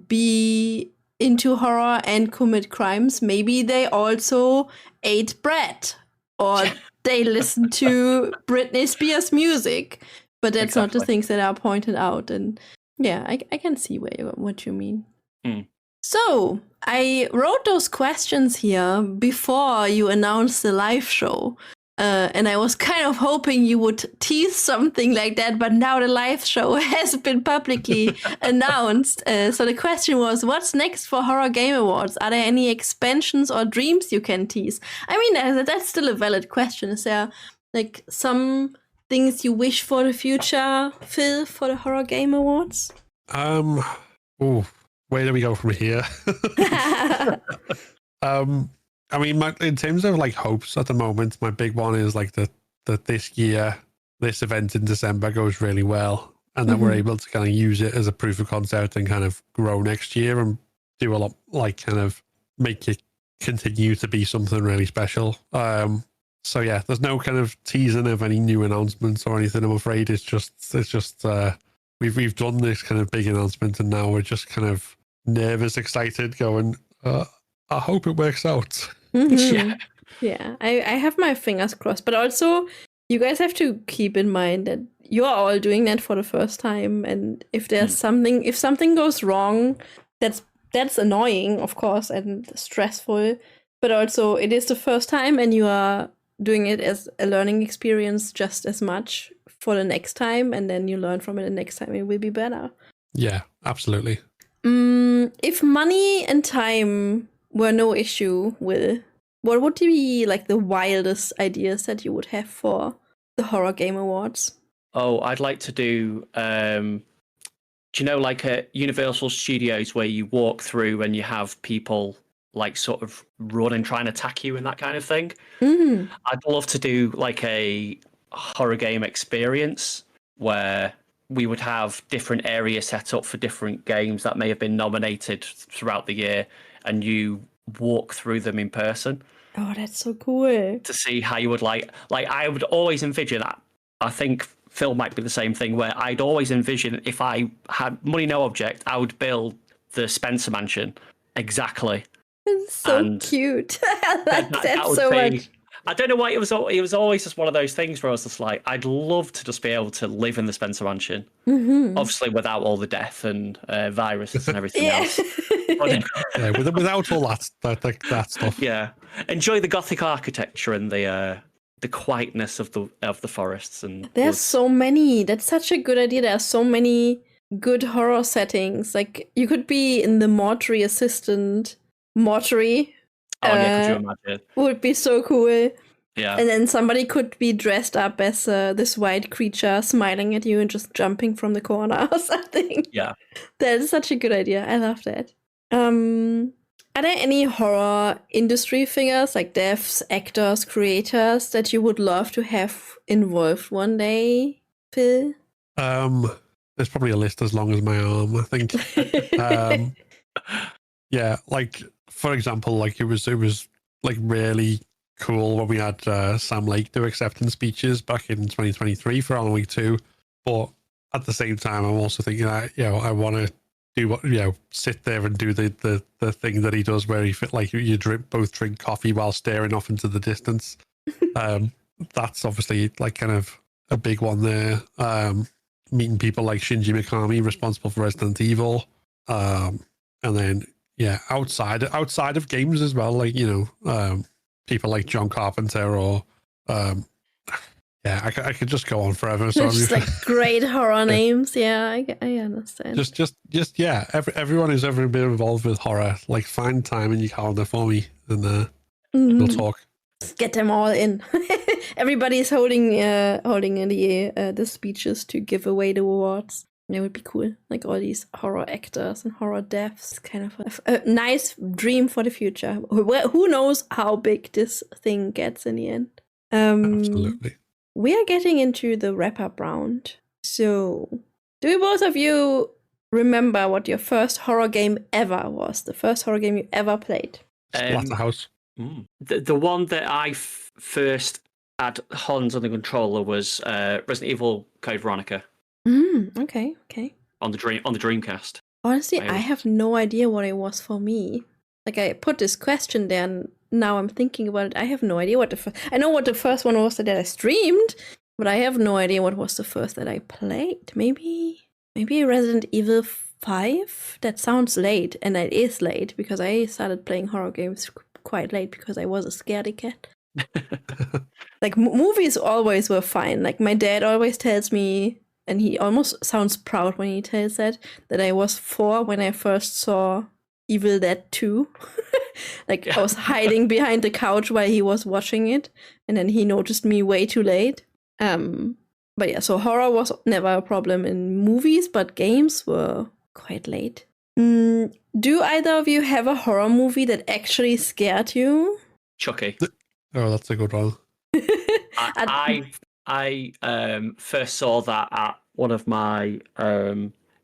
be into horror and commit crimes, maybe they also ate bread or they listen to Britney Spears music. But that's not the things that are pointed out. And yeah, I can see what you mean. Mm. So I wrote those questions here before you announced the live show. And I was kind of hoping you would tease something like that, but now the live show has been publicly announced. So the question was, what's next for Horror Game Awards? Are there any expansions or dreams you can tease? I mean, that's still a valid question. Is there like some things you wish for the future, Phil, for the Horror Game Awards? Where do we go from here? I mean, in terms of like hopes at the moment, my big one is like that this year, this event in December goes really well, and that we're able to kind of use it as a proof of concept and kind of grow next year and do a lot, like kind of make it continue to be something really special. So yeah, there's no kind of teasing of any new announcements or anything. I'm afraid it's just we've done this kind of big announcement, and now we're just kind of nervous, excited, going. I hope it works out. Yeah, I have my fingers crossed, but also you guys have to keep in mind that you are all doing that for the first time, and if there's if something goes wrong, that's annoying, of course, and stressful, but also it is the first time, and you are doing it as a learning experience just as much for the next time, and then you learn from it the next time it will be better. Yeah, absolutely. If money and time were no issue, Will, what would be like the wildest ideas that you would have for the Horror Game Awards? Oh, I'd like to do, do you know, like at Universal Studios where you walk through and you have people like sort of run and try and attack you and that kind of thing? I'd love to do like a horror game experience where we would have different areas set up for different games that may have been nominated throughout the year, and you walk through them in person. Oh, that's so cool. To see how you would like I would always envision that. I think Phil might be the same thing, where I'd always envision if I had money, no object, I would build the Spencer Mansion exactly. It's so cute. I like that so much. I don't know why it was always just one of those things where I was just like, I'd love to just be able to live in the Spencer Mansion, obviously without all the death and viruses and everything else. Yeah, without all that stuff. Yeah, enjoy the Gothic architecture and the quietness of the forests and. There's so many. That's such a good idea. There are so many good horror settings. Like you could be in the mortuary assistant. Mortuary. Oh yeah, could you imagine? Would be so cool. Yeah. And then somebody could be dressed up as this white creature smiling at you and just jumping from the corner or something. Yeah. That is such a good idea. I love that. Are there any horror industry figures like devs, actors, creators that you would love to have involved one day, Phil? There's probably a list as long as my arm, I think. Yeah, like for example, like it was like really cool when we had Sam Lake do acceptance speeches back in 2023 for Alan Wake 2. But at the same time, I'm also thinking that, I want to do what, sit there and do the thing that he does where he like you both drink coffee while staring off into the distance. That's obviously like kind of a big one there. Meeting people like Shinji Mikami, responsible for Resident Evil. And then, outside of games as well, like, people like John Carpenter or, I could just go on forever. So just like great horror names. Yeah, I understand. Just everyone who's ever been involved with horror, like find time in your calendar for me and we'll talk. Just get them all in. Everybody's holding in the speeches to give away the awards. It would be cool. Like all these horror actors and horror devs, kind of a nice dream for the future. Who knows how big this thing gets in the end? Absolutely. We are getting into the wrap-up round. So, do both of you remember what your first horror game ever was? The first horror game you ever played? Splatterhouse. The one that I first had hands on the controller was Resident Evil Code Veronica Okay. on the Dreamcast. Honestly, I have no idea what it was for me. Like, I put this question there, and now I'm thinking about it. I have no idea what I know what the first one was that I streamed, but I have no idea what was the first that I played. Maybe Resident Evil 5? That sounds late, and it is late, because I started playing horror games quite late because I was a scaredy cat. Like, movies always were fine. Like, my dad always tells me, and he almost sounds proud when he tells that I was 4 when I first saw Evil Dead 2. Like, I was hiding behind the couch while he was watching it, and then he noticed me way too late. But yeah, so horror was never a problem in movies, but games were quite late. Do either of you have a horror movie that actually scared you? Chucky. Oh, that's a good one. I first saw that at one of my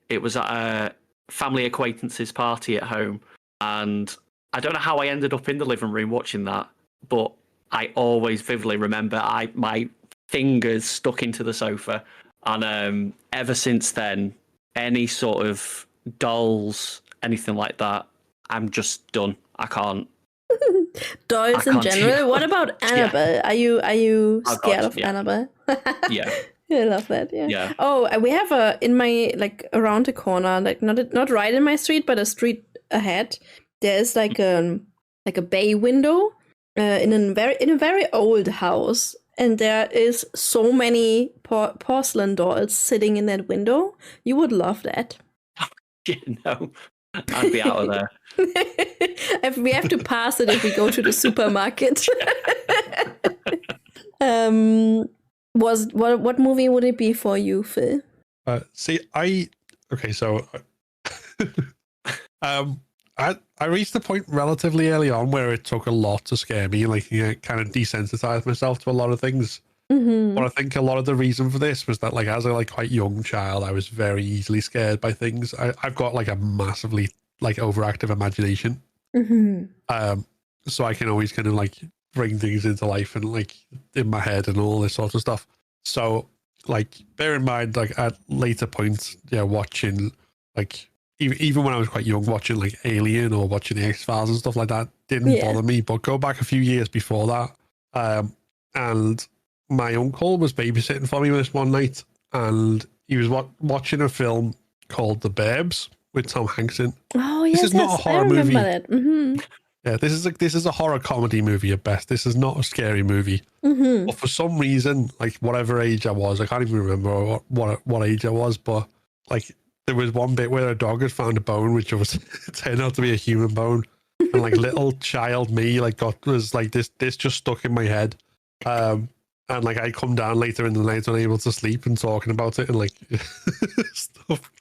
it was at a family acquaintance's party at home, and I don't know how I ended up in the living room watching that, but I always vividly remember my fingers stuck into the sofa, and ever since then, any sort of dolls, anything like that, I'm just done. I can't. Dolls in general. What about Annabelle? Yeah. Are you scared of Annabelle? Yeah. I love that. Yeah. Oh, we have in my, like, around the corner, like not right in my street, but a street ahead. There's like a bay window in a very old house, and there is so many porcelain dolls sitting in that window. You would love that. No, I'd be out of there. We have to pass it if we go to the supermarket. What movie would it be for you, Phil? I reached the point relatively early on where it took a lot to scare me, like, kind of desensitized myself to a lot of things. Mm-hmm. But I think a lot of the reason for this was that, like, as a quite young child, I was very easily scared by things. I've got like a massively overactive imagination. Mm-hmm. So I can always kind of like bring things into life and like in my head and all this sort of stuff. So, like, bear in mind, like, at later points, watching, like, even when I was quite young, watching like Alien or watching the X-Files and stuff like that didn't bother me. But go back a few years before that, and my uncle was babysitting for me this one night, and he was watching a film called The Burbs with Tom Hanks in. Oh, yes, this is not a horror movie. That. Mm-hmm. Yeah, this is a horror comedy movie at best. This is not a scary movie. Mm-hmm. But for some reason, like, whatever age I was, I can't even remember what age I was, but like, there was one bit where a dog had found a bone, which was turned out to be a human bone, and like little child me was like this just stuck in my head. And like, I come down later in the night unable to sleep and talking about it and like stuff.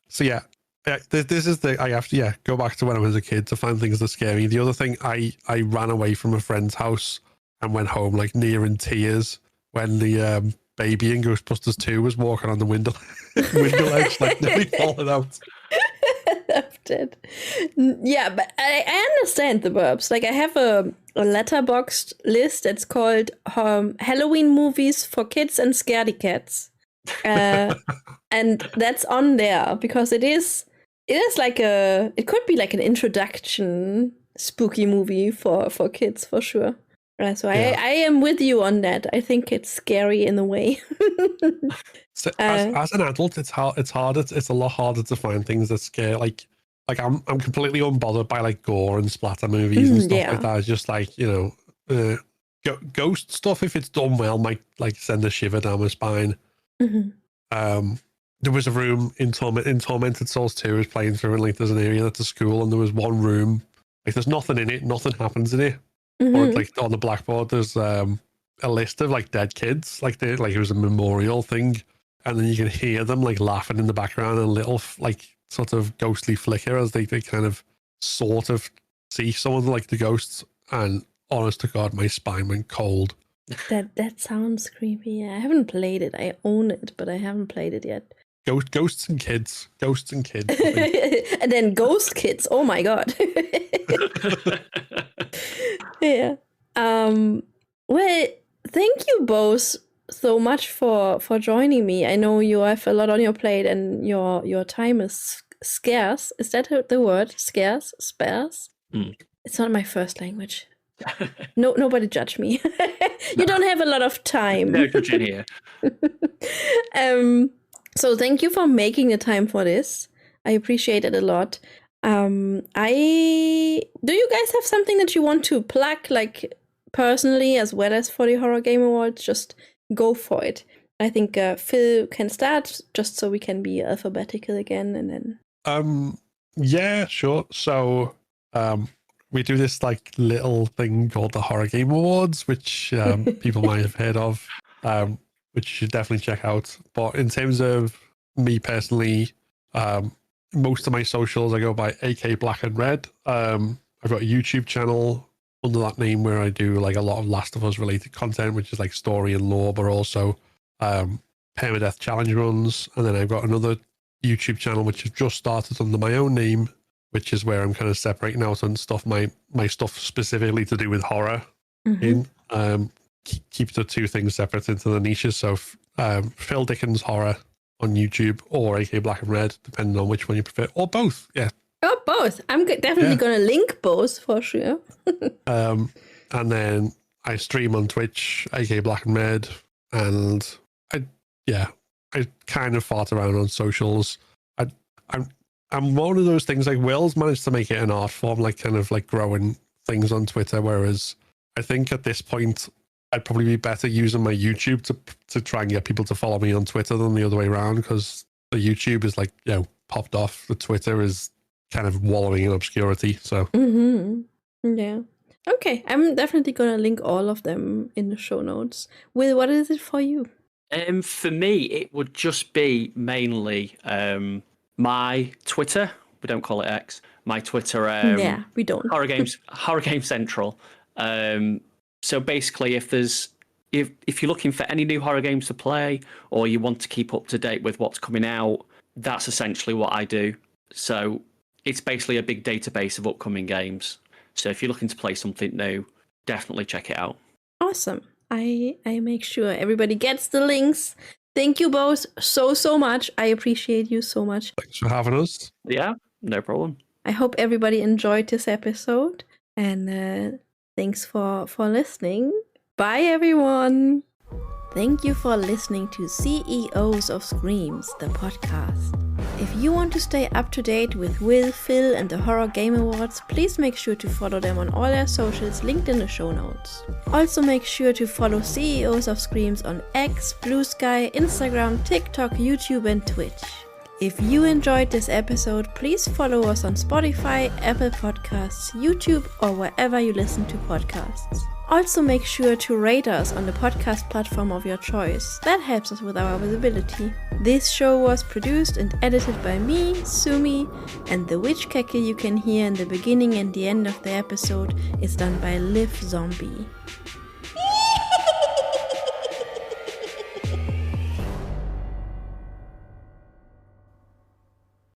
So yeah, this is I have to go back to when I was a kid to find things that scare me. The other thing, I ran away from a friend's house and went home like near in tears when the baby in Ghostbusters 2 was walking on the window ledge, like nearly falling out. Loved it. Yeah, but I understand the Burbs. Like, I have a letterboxed list that's called Halloween movies for kids and scaredy cats, and that's on there because it is like it could be like an introduction spooky movie for kids for sure. So I am with you on that. I think it's scary in a way. So as an adult, it's harder. It's a lot harder to find things that scare. Like I'm completely unbothered by like gore and splatter movies and stuff like that. It's just like, ghost stuff, if it's done well, might like send a shiver down my spine. Mm-hmm. There was a room in Tormented Souls 2 I was playing through, and like there's an area that's a school, and there was one room, like there's nothing in it, nothing happens in it. Mm-hmm. Or like on the blackboard, there's a list of like dead kids, like it was a memorial thing, and then you can hear them like laughing in the background, and a little like sort of ghostly flicker as they kind of sort of see someone like the ghosts. And honest to God, my spine went cold. That sounds creepy. I haven't played it. I own it, but I haven't played it yet. Ghosts and kids. And then ghost kids. Oh my God. Yeah. Well, thank you both so much for joining me. I know you have a lot on your plate and your time is scarce. Is that the word? Scarce? Sparse? It's not my first language. No, nobody judge me. You don't have a lot of time. No judging here. So thank you for making the time for this. I appreciate it a lot. Do you guys have something that you want to plug, like personally as well as for the Horror Game Awards? Just go for it. I think Phil can start just so we can be alphabetical again, and then. Yeah, sure. So we do this like little thing called the Horror Game Awards, which people might have heard of, which you should definitely check out. But in terms of me personally, most of my socials I go by AK Black and Red. I've got a YouTube channel under that name where I do like a lot of Last of Us related content, which is like story and lore, but also permadeath challenge runs. And then I've got another YouTube channel which has just started under my own name, which is where I'm kind of separating out on stuff, my stuff specifically to do with horror. In keep the two things separate into the niches. So Phil Dickens Horror on YouTube or AK Black and Red, depending on which one you prefer, or both. Yeah. Oh, both. I'm definitely going to link both for sure. And then I stream on Twitch, AK Black and Red, and I kind of fart around on socials. I'm one of those things, like Will's managed to make it an art form, like kind of like growing things on Twitter, whereas I think at this point I'd probably be better using my YouTube to try and get people to follow me on Twitter than the other way around, because the YouTube is like, popped off. The Twitter is kind of wallowing in obscurity. So yeah. Okay, I'm definitely gonna link all of them in the show notes. Will, what is it for you? For me, it would just be mainly my Twitter. We don't call it X. My Twitter. Yeah, we don't. Horror Game Central. So basically, if you're looking for any new horror games to play, or you want to keep up to date with what's coming out, that's essentially what I do. So it's basically a big database of upcoming games. So if you're looking to play something new, definitely check it out. Awesome. I make sure everybody gets the links. Thank you both so much. I appreciate you so much. Thanks for having us. Yeah, no problem. I hope everybody enjoyed this episode, and thanks for listening. Bye, everyone. Thank you for listening to CEOs of Screams, the podcast. If you want to stay up to date with Will, Phil, and the Horror Game Awards, please make sure to follow them on all their socials linked in the show notes. Also make sure to follow CEOs of Screams on X, Blue Sky, Instagram, TikTok, YouTube, and Twitch. If you enjoyed this episode, please follow us on Spotify, Apple Podcasts, YouTube, or wherever you listen to podcasts. Also make sure to rate us on the podcast platform of your choice. That helps us with our visibility. This show was produced and edited by me, Sumi, and the witch cackle you can hear in the beginning and the end of the episode is done by Liv Zombie.